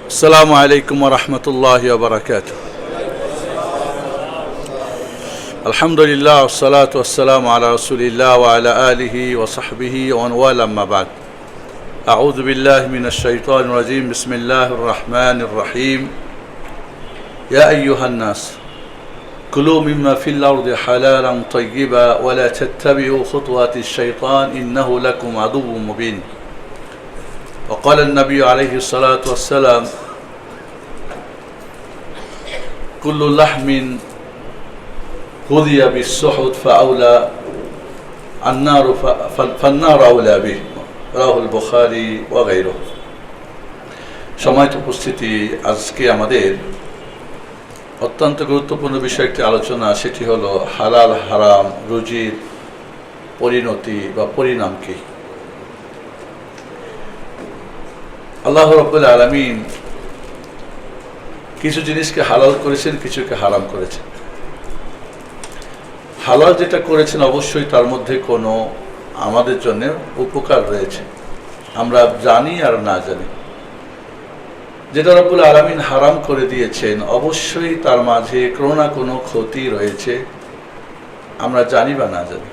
السلام عليكم ورحمة الله وبركاته. الحمد لله والصلاة والسلام على رسول الله وعلى آله وصحبه ومن والاه، أما بعد. أعوذ بالله من الشيطان الرجيم. بسم الله الرحمن الرحيم. يا أيها الناس كلوا مما في الأرض حلالا طيبا ولا تتبعوا خطوات الشيطان إنه لكم عدو مبين. وقال النبي عليه الصلاة والسلام: كل لحم غذي بالسحت فأولى فالنار أولى به. রাহ বুখারী وغيره. সম্মানিত উপস্থিতি, আজকে আমাদের অত্যন্ত গুরুত্বপূর্ণ বিষয় একটি আলোচনা, সেটি হলো হালাল হারাম রুজির পরিণতি বা পরিণাম কি। আল্লাহ রাব্বুল আলামিন কিছু জিনিসকে হালাল করেছেন, কিছুকে হারাম করেছেন। হালাল যেটা করেছেন অবশ্যই তার মধ্যে কোনো আমাদের জন্য উপকার রয়েছে, আমরা জানি আর না জানি। যেটা রাব্বুল আলামিন হারাম করে দিয়েছেন অবশ্যই তার মাঝে কোনো না কোনো ক্ষতি রয়েছে, আমরা জানি বা না জানি।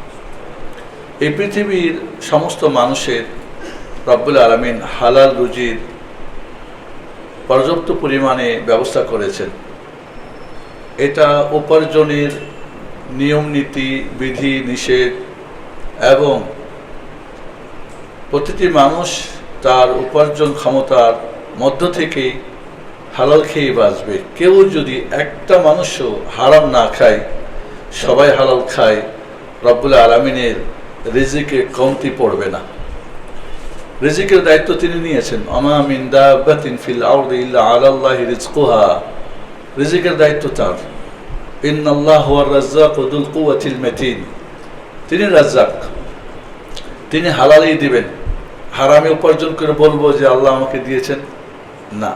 এই পৃথিবীর সমস্ত মানুষের রাব্বুল আলামিন হালাল রুজির পর্যাপ্ত পরিমাণে ব্যবস্থা করেছেন। এটা উপার্জনের নিয়ম নীতি বিধি নিষেধ এবং প্রতিটি মানুষ তার উপার্জন ক্ষমতার মধ্য থেকে হালাল খেয়ে বাঁচবে। কেউ যদি একটা মানুষও হারাম না খায়, সবাই হালাল খায়, রব্বুল আলামিনের রিজিকে কমতি পড়বে না। রিজিকের দায়িত্ব তিনি নিয়েছেন। আমা মিন দাব্বাতিন ফিল আরদি ইল্লা আলাল্লাহি রিজকুহা। রিজিকের দায়িত্ব তার। ইন্নাল্লাহু হুয়ার রাজ্জাকু যুল কুওয়াতিল মাতিন। তিনি রাজ্জাক, তিনি হালালই দিবেন। হারামে উপার্জন করে বলবো যে আল্লাহ আমাকে দিয়েছেন, না।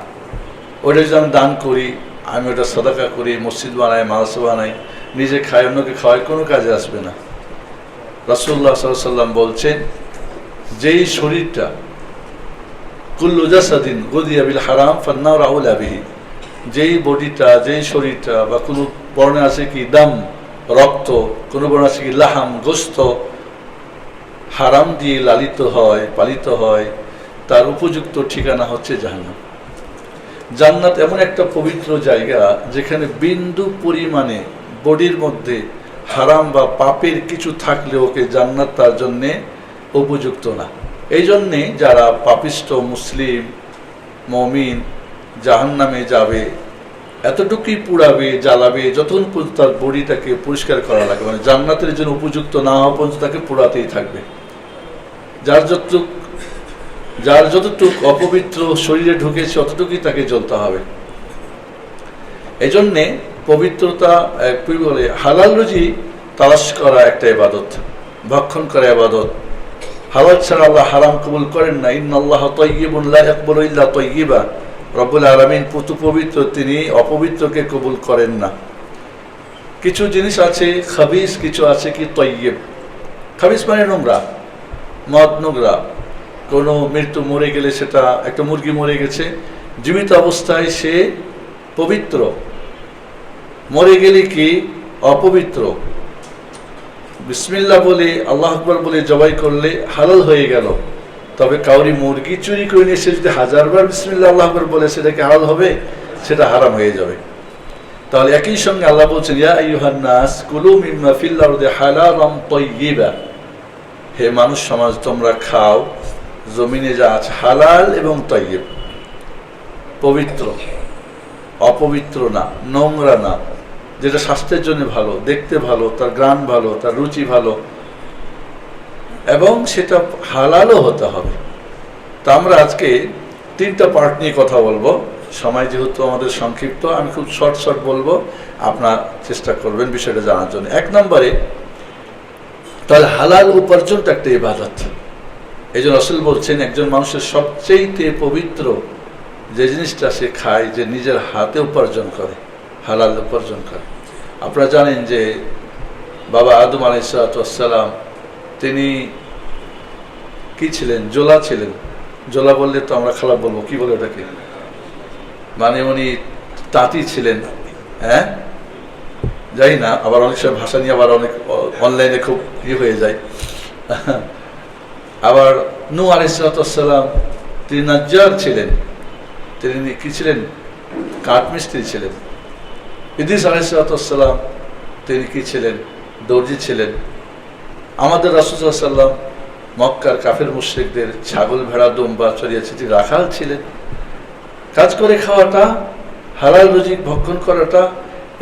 ওটা যদি আমি দান করি, আমি ওটা সাদাকা করি, মসজিদ বানাই, মাদ্রাসা বানাই, নিজে খাই, অন্যকে খাওয়াই, কোনো কাজে আসবে না। রাসূলুল্লাহ সাল্লাল্লাহু আলাইহি ওয়াসাল্লাম বলছেন, যেই শরীরটা কুল্লু জাসাদিন গুদিয়া বিল হারাম ফান্নার আউলা বিহি, যেই বডিটা, যেই শরীরটা, বা কোনো বর্ণে আছে কি দাম রক্ত, কোনো বর্ণে আছে কি লাহাম গোস্ত, হারাম দিয়ে লালিত হয়, পালিত হয়, তার উপযুক্ত ঠিকানা হচ্ছে জাহান্নাম। জান্নাত এমন একটা পবিত্র জায়গা যেখানে বিন্দু পরিমাণে বডির মধ্যে হারাম বা পাপের কিছু থাকলে ওকে জান্নাত তার জন্যে উপযুক্ত না। এই জন্যে যারা পাপিষ্ট মুসলিম মুমিন জাহান্নামে যাবে, এতটুকুই পুড়াবে, জ্বালাবে যতক্ষণ পর্যন্ত তার বডিটাকে পরিষ্কার করা লাগে, মানে জান্নাতের জন্য উপযুক্ত না হওয়া পর্যন্ত তাকে পোড়াতেই থাকবে। যার যতটুক অপবিত্র শরীরে ঢুকেছে অতটুকুই তাকে জ্বলতে হবে। এই জন্যে পবিত্রতা বলে হালাল রুজি তালাশ করা একটা ইবাদত, ভক্ষণ করা ইবাদত। হালাল ছাড়া আল্লাহ হারাম কবুল করেন না। ইন্নাল্লাহা তাইয়্যিবুন লা ইয়াকবালু ইল্লা তাইয়্যিবা। রব্বুল আলামিন পবিত্র, তিনি অপবিত্রকে কবুল করেন না। কিছু জিনিস আছে খাবিস, কিছু আছে কি তাইয়্যিব। খাবিস মানে নোংরা, মদ নোংরা। কোনো মৃত্যু মরে গেলে, সেটা একটা মুরগি মরে গেছে, জীবিত অবস্থায় সে পবিত্র, মরে গেলে কি অপবিত্র। বিসমিল্লাহ বলে, আল্লাহ আকবার বলে জবাই করলে হালাল হয়ে গেল। তবে কাউরি মুরগি চুরি করে নিয়ে সে যদি 1000বার বিসমিল্লাহ আল্লাহ আকবার বলে সেটাকে হালাল হবে, সেটা হারাম হয়ে যাবে। তাহলে একই সঙ্গে আল্লাহ বলছেন, ইয়া আইয়ুহান নাস কুলু মিম্মা ফিল আরদি হালালাম তাইয়্যিবা। হে মানুষ সমাজ, তোমরা খাও জমিনে যা আছে হালাল এবং তাইয়্যিব, পবিত্র, অপবিত্র না, নোংরা না, যেটা স্বাস্থ্যের জন্য ভালো, দেখতে ভালো, তার ঘ্রাণ ভালো, তার রুচি ভালো, এবং সেটা হালালও হতে হবে। তা আমরা আজকে 3টা পার্ট নিয়ে কথা বলবো। সময় যেহেতু আমাদের সংক্ষিপ্ত, আমি খুব শর্ট বলবো, আপনার চেষ্টা করবেন বিষয়টা জানার জন্য। 1 নম্বরে, তাহলে হালাল উপার্জনটা একটা ইবাদত। এই জন্য রাসূল বলছেন, একজন মানুষের সবচেয়ে পবিত্র যে জিনিসটা সে খায়, যে নিজের হাতে উপার্জন করে, হালাল উপার্জন করে। আপনারা জানেন যে বাবা আদম আলাইহিস সালাম, তিনি কি ছিলেন? জোলা ছিলেন। জোলা বললে তো আমরা খারাপ বলবো, কি বলে ওটাকে? মানে উনি তাঁতি ছিলেন, হ্যাঁ যাই না, আবার অনেক সময় ভাষা নিয়ে আবার অনেক অনলাইনে খুব হয়ে যায়। আবার নূহ আলাইহিস সালাম তিনি নাজ্জার ছিলেন, তিনি কি ছিলেন? কাঠমিস্ত্রি ছিলেন। ইদ্রিস আলাইহিস সালাম তিনি কি ছিলেন? দর্জি ছিলেন। আমাদের রাসূল সাল্লাল্লাহু আলাইহি ওয়াসাল্লাম মক্কার কাফের মুশরিকদের ছাগল ভেড়া দুম্বা চড়িয়ে ছিটি রাখাল ছিলেন। কাজ করে খাওয়াটা, হালাল রুজিক ভক্ষণ করাটা,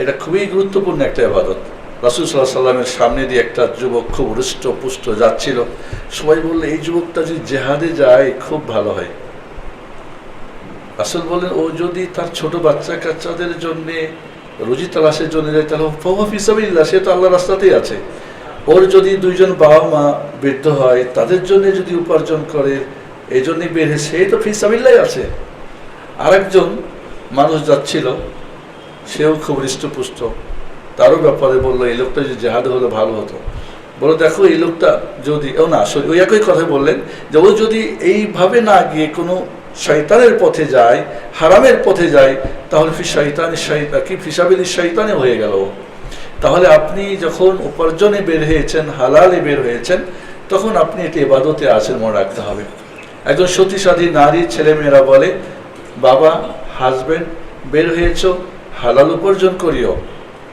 এটা খুবই গুরুত্বপূর্ণ একটা ইবাদত। রাসূল সাল্লাল্লাহু আলাইহি ওয়াসাল্লামের সামনে দিয়ে একটা যুবক খুব হৃষ্ট পুষ্ট যাচ্ছিল, সবাই বললে এই যুবকটা যদি জিহাদে যায় খুব ভালো হয়। রাসূল বলেন, ও যদি তার ছোট বাচ্চা কাচ্চাদের জন্য রুজি তালাশের জন্য যায় তাহলে ফাহুয়া ফি সাবিলিল্লাহ, সে তো আল্লাহর রাস্তাতেই আছে। ওর যদি দুইজন বাবা মা বৃদ্ধ হয় তাদের জন্য যদি উপার্জন করে এই জন্যই বের হয়ে, সে তো ফি সাবিলিল্লাহ আছে। আরেকজন মানুষ যাচ্ছিল, সেও খুব হৃষ্টপুষ্ট, তারও ব্যাপারে বললো এই লোকটা যদি জেহাদে হলে ভালো হতো। বলো দেখো এই লোকটা যদি, ও না সরি ওই একই কথা বললেন যে ও যদি এইভাবে না গিয়ে কোনো শয়তানের পথে যায়, হারামের পথে যায়, তাহলে ফি সাবিলিস শয়তানে হয়ে গেল। তাহলে আপনি যখন উপার্জনে বের হয়েছেন, হালালে বের হয়েছেন, তখন আপনি এটি ইবাদতে আছেন, মনে রাখতে হবে। একজন সতীসাধী নারী ছেলেমেয়েরা বলে, বাবা হাজবেন্ড বের হয়েছ, হালাল উপার্জন করিও,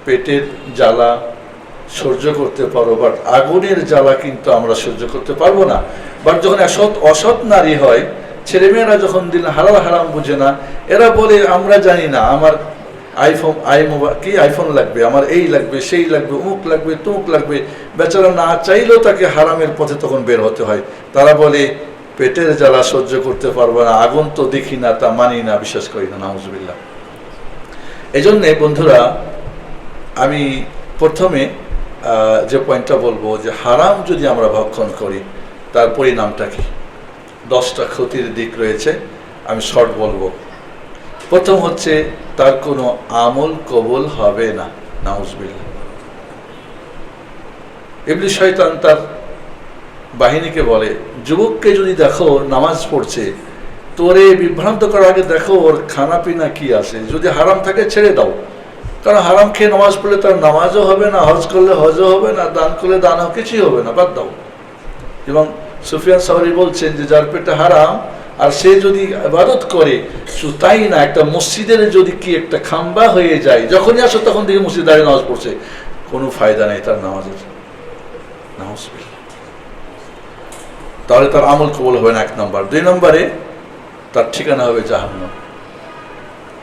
পেটের জ্বালা সহ্য করতে পারো, বাট আগুনের জ্বালা কিন্তু আমরা সহ্য করতে পারবো না। বাট যখন অসৎ নারী হয়, ছেলেমেয়েরা যখন দিন হালাল হারাম বুঝে না, এরা বলে আমরা জানি না, আমার আইফোন লাগবে, আমার এই লাগবে, সেই লাগবে, উমুক লাগবে, তুমুক লাগবে। বেচারা না চাইলেও তাকে হারামের পথে তখন বের হতে হয়। তারা বলে পেটের জ্বালা সহ্য করতে পারবো না, আগুন তো দেখি না, তা মানি না, বিশ্বাস করি না, নাউজুবিল্লাহ। এই জন্যে বন্ধুরা, আমি প্রথমে যে পয়েন্টটা বলবো যে হারাম যদি আমরা ভক্ষণ করি তার পরিণামটা কি। 10টা ক্ষতির দিক রয়েছে, আমি শর্ট বলবো। প্রথম হচ্ছে তার কোনো আমল কবুল হবে না, নাউজুবিল্লাহ। ইবলিস শয়তান তার বাহিনীকে বলে, যুবককে যদি দেখো নামাজ পড়ছে, তোরে বিভ্রান্ত করার আগে দেখো ওর খানা পিনা কি আছে, যদি হারাম থাকে ছেড়ে দাও, কারণ হারাম খেয়ে নামাজ পড়লে তার নামাজও হবে না, হজ করলে হজও হবে না, দান করলে দানও কিছুই হবে না, বাদ দাও। এবং সুফিয়ান সাওরি বলছেন যে যার পেটে হারাম আর সে যদি ইবাদত করে, শুধু তাই না, একটা মসজিদের যদি কি একটা খাম্বা হয়ে যায়, যখনই আসো তখন দেখে মসজিদ দাঁড়িয়ে নামাজ পড়ছে, কোনো ফায়দা নেই তার নামাজের, নামাজ। তাহলে তার আমল কবুল হবে না, 1 নম্বর। 2 নম্বরে তার ঠিকানা হবে জাহান্নাম।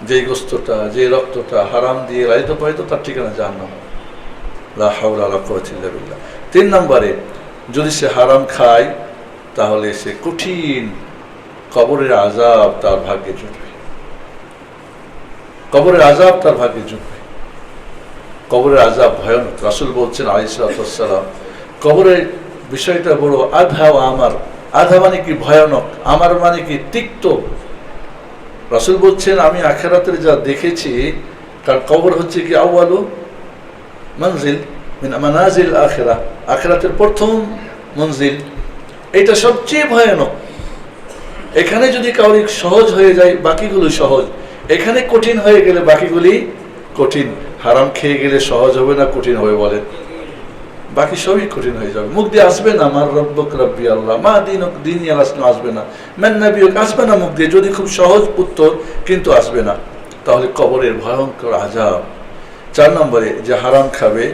যেই গোস্তটা, যে রক্তটা হারাম দিয়ে লালিত পালিত, তার ঠিকানা জাহান্নাম। লা হাওলা ওয়ালা কুওয়াতা ইল্লা বিল্লাহ। 3 নম্বরে যদি সে হারাম খায় তাহলে সে কঠিন কবরের আযাব তার ভাগ্যে জুটবে, কবরের আযাব তার ভাগ্যে জুটবে। কবরের আযাব ভয়ানক। রাসূল বলছেন আলাইহিস সালাতু ওয়াস সালাম, কবরের বিষয়টা বড় আধা ও আমার। আধা মানে কি ভয়ানক, আমার মানে কি তিক্ত। রাসূল বলছেন আমি আখিরাতের যা দেখেছি, কারণ কবর হচ্ছে কি আউয়ালু মনজিল মিন মানাজিল আখিরাহ, আখিরাতের প্রথম মঞ্জিল, এটা সবচেয়ে ভয়ানক। এখানে যদি কাউরি সহজ হয়ে যায় বাকিগুলো সহজ, এখানে কঠিন হয়ে গেলে বাকিগুলি কঠিন। হারাম খেয়ে গেলে সহজ হবে না, কঠিন হবে বলেন? বাকি সবই কঠিন হয়ে যাবে। মুখ দিয়ে আসবে না মার রব্বুক রব্বি আল্লাহ, মা দীনুক দীনি আল-ইসলাম আসবে না, মান নাবিয়ুক আসবে না মুখ দিয়ে, যদি খুব সহজ উত্তর কিন্তু আসবে না, তাহলে কবরের ভয়ঙ্কর আযাব। 4 নম্বরে যে হারাম খাবে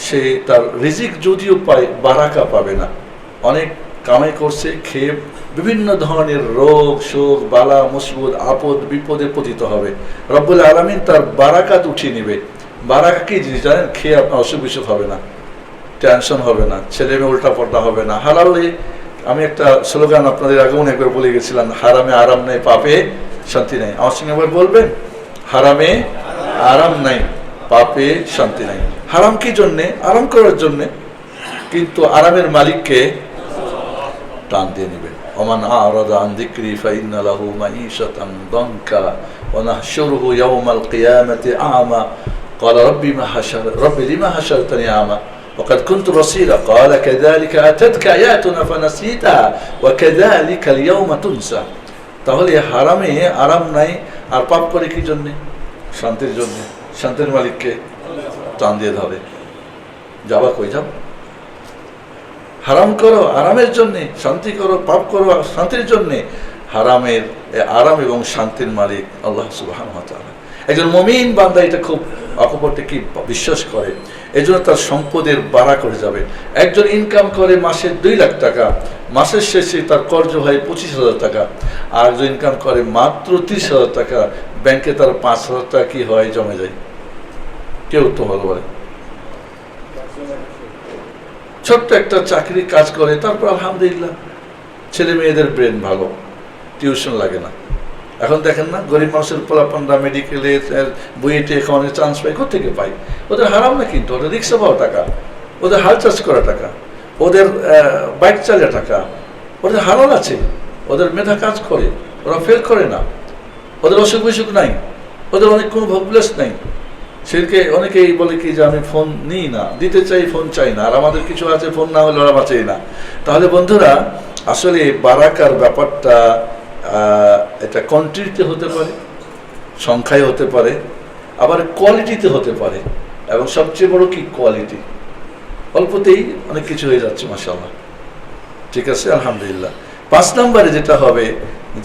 সে তার রিজিক যদিও পায়, বারাকা পাবে না। অনেক কামাই করছে, খেয়ে বিভিন্ন ধরনের রোগ শোক বালা মুসিবত আপদ বিপদে পতিত হবে। রব্বুল আলামিন তার বারাকাত উঠিয়ে নেবে। বারাকা কি জিনিস জানেন? খেয়ে আপনার অসুখ বিসুখ হবে না, টেনশন হবে না, ছেলে মেয়ে উল্টা পাল্টা হবে না। হালালে আমি একটা স্লোগান আপনাদের আগেও একবার বলে গেছিলাম, হারামে আরাম নাই, পাপে শান্তি নাই। আমার সঙ্গে একবার বলবেন, হারামে আরাম নাই, পাপে শান্তি নাই। হারাম কি জন্যে? আরাম করার জন্যে, কিন্তু আরামের মালিককে টান দিয়ে নেবেন। ওমান আ'রাদা আন যিকরি ফাইন্না লাহু মাঈশাতান দানকা ওয়া নাহশুরুহু ইয়াওমাল কিয়ামাতি আ'মা ক্বালা রাব্বি লিমা হাশারতানি আ'মা وقد كنت بصيرا قال كذلك أتتك آياتنا فنسيتها وكذلك اليوم تنسى তাহলে হারামে আরাম নাই, আর পাপ করে কি জন্যে? শান্তির জন্যে। শান্তির মালিককে টান দিয়ে ধরে, যাবা কই যাব? হারাম করো আরামের জন্যে, শান্তি করো পাপ করো শান্তির জন্যে। হারামের আরাম এবং শান্তির মালিক আল্লাহ সুবহানাহু ওয়া তাআলা। একজন মুমিন বান্দা এটা খুব অকপটে কি বিশ্বাস করে, এই জন্য তার সম্পদের বাড়া করে যাবে। একজন ইনকাম করে মাসে 2 লাখ টাকা, মাসের শেষে তার কর্জ হয় 25,000 টাকা। আর একজন ইনকাম করে মাত্র 30,000 টাকা, ব্যাংকে তার 5,000 টাকা কি হয় জমে যায়। কেউ তো ভালো বলে ছোট্ট একটা চাকরি কাজ করে, তারপর আলহামদুলিল্লাহ ছেলে মেয়েদের ব্রেন ভালো, টিউশন লাগে না। এখন দেখেন না গরিব মানুষের পোলাপানরা মেডিকেলে বুয়েটে এখানে চান্স পায়, কোথেকে পায়? ওদের হারাম না, কিন্তু ওদের রিক্সা পাওয়া টাকা, ওদের হাল চাষ করা টাকা, ওদের বাইক চালা টাকা, ওদের হালাল আছে, ওদের মেধা কাজ করে, ওরা ফেল করে না, ওদের অসুখ বিসুখ নাই, ওদের অনেক কোনো ভোগলেস নাই। সেদিকে অনেকেই বলে কি যে আমি ফোন নিই না, দিতে চাই, ফোন চাই না, আর আমাদের কিছু আছে ফোন না হলে ওরা বাঁচেই না। তাহলে বন্ধুরা আসলে বারাকার ব্যাপারটা এটা কোয়ান্টিটিতে হতে পারে, সংখ্যায় হতে পারে, আবার কোয়ালিটিতে হতে পারে, এবং সবচেয়ে বড় কি কোয়ালিটি। অল্পতেই অনেক কিছু হয়ে যাচ্ছে মাশাআল্লাহ, ঠিক আছে আলহামদুলিল্লাহ। 5 নম্বরে যেটা হবে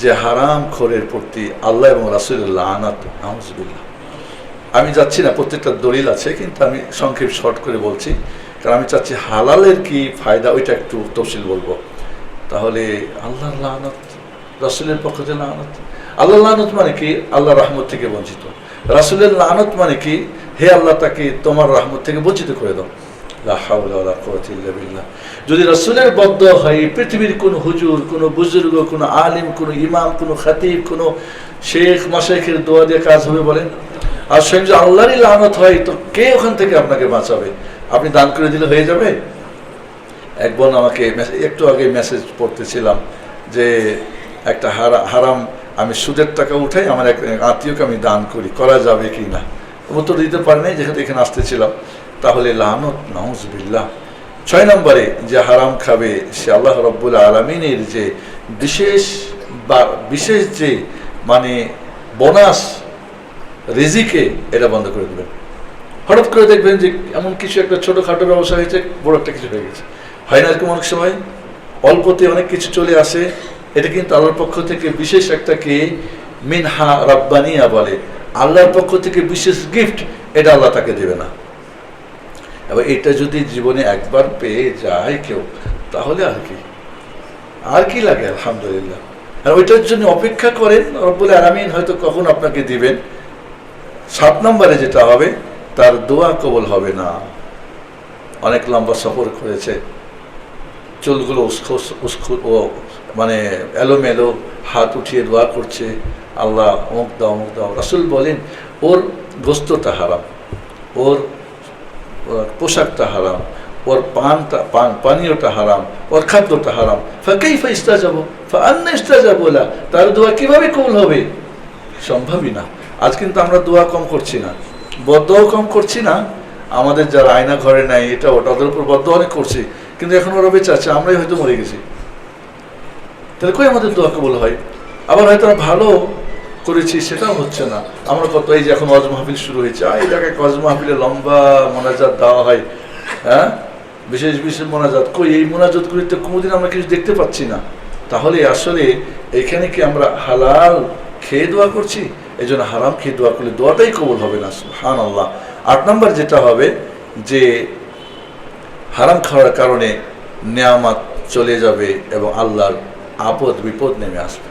যে হারাম খোরের প্রতি আল্লাহ এবং রাসূলের লানাত, নাউযুবিল্লাহ। আমি যাচ্ছি না, প্রত্যেকটা দলিল আছে, কিন্তু আমি সংক্ষেপ শর্ট করে বলছি, কারণ আমি চাচ্ছি হালালের কি ফায়দা ওইটা একটু তফসিল বলবো। তাহলে আল্লাহর লানত, রাসূলের পক্ষ থেকে লানত। আল্লাহর লানত মানে কি? আল্লাহ রহমত থেকে বঞ্চিত। রাসূলের লানত মানে কি? হে আল্লাহ তাকে তোমার রহমত থেকে বঞ্চিত করে দাও। লা হাওলা ওয়ালা কুওয়াতা ইল্লা বিল্লাহ। যদি রাসূলের বদদোয়া হয়, পৃথিবীর কোন হুজুর, কোন বুজুর্গ, কোন আলিম, কোন ইমাম, কোন খতিব, কোন শেখ মাশায়েখের দোয়া দিয়ে কাজ হবে বলেন? আর স্বয়ং যদি আল্লাহরই লানত হয়, তো কে ওখান থেকে আপনাকে বাঁচাবে? আপনি দান করে দিলে হয়ে যাবে? এক বোন আমাকে একটু আগে মেসেজ পড়তেছিলাম যে একটা হারাম আমি সুদের টাকা উঠাই, আমার এক আত্মীয়কে আমি দান করি, করা যাবে কি না? উত্তর দিতে পারি নাই, যেহেতু এখানে আসতেছিলাম। তাহলে লানত, নাউযুবিল্লাহ। 6 নম্বরে যে হারাম খাবে সে আল্লাহ রাব্বুল আলামিনের যে বিশেষ যে মানে বোনাস রিজিকে, এটা বন্ধ করে দেবেন। হঠাৎ করে দেখবেন যে এমন কিছু একটা ছোটখাটো ব্যবসা হয়েছে, বড় একটা কিছু হয়ে গেছে। হয় না এরকম অনেক সময়? অল্পতে অনেক কিছু চলে আসে। এটা কিন্তু আল্লাহর পক্ষ থেকে বিশেষ একটা কি মিনহা রাব্বানিয়া বলে, আল্লাহর পক্ষ থেকে বিশেষ গিফট, এটা আল্লাহ তাকে দেবে না। এবার এটা যদি জীবনে একবার পেয়ে যায় কেউ, তাহলে আর কি লাগে? আলহামদুলিল্লাহ। আর ওইটার জন্য অপেক্ষা করেন, রব্বুল আলামিন হয়তো কখন আপনাকে দিবেন। 7 নম্বরে যেটা হবে, তার দোয়া কবুল হবে না। অনেক লম্বা সফর করেছে, চুলগুলো ও মানে এলোমেলো, হাত উঠিয়ে দোয়া করছে, আল্লাহ অমুক দাও অমুক দাও। রাসূল বলেন ওর গোস্তটা হারাম, ওর পোশাকটা হারাম, ওর পানীয়টা হারাম, ওর খাদ্যটা হারাম। ফাকাইফা ইস্তাজাবু ফাআন্না ইস্তাজাবু লা, তার দোয়া কিভাবে কবুল হবে? সম্ভবই না। আজ কিন্তু আমরা দোয়া কম করছি না, বদদোয়া কম করছি না। আমাদের যারা আয়না ঘরে নাই এটা ওটাদের উপর বদদোয়া অনেক করছি, কিন্তু এখন ওরা বেঁচে আছে, আমরাই হয়তো মরে গেছি। তাহলে কই আমাদের দোয়া কবুল হয়? আবার হয়তো ভালো করেছি, সেটাও হচ্ছে না। আমরা কত, এই যে এখন ওয়াজ মাহফিল শুরু হয়েছে, এই জায়গায় ওয়াজ মাহফিলে লম্বা মোনাজাত দেওয়া হয়, হ্যাঁ, বিশেষ বিশেষ মোনাজাত। কই এই মোনাজাতগুলিতে কোনোদিন আমরা কিছু দেখতে পাচ্ছি না। তাহলে আসলে এখানে কি আমরা হালাল খেয়ে দোয়া করছি? এই জন্য হারাম খেয়ে দোয়া করলে দোয়াটাই কবুল হবে না। সুবহানাল্লাহ। 8 নম্বর যেটা হবে যে হারাম খাওয়ার কারণে নেয়ামত চলে যাবে এবং আল্লাহর আপদ বিপদ নেমে আসবে।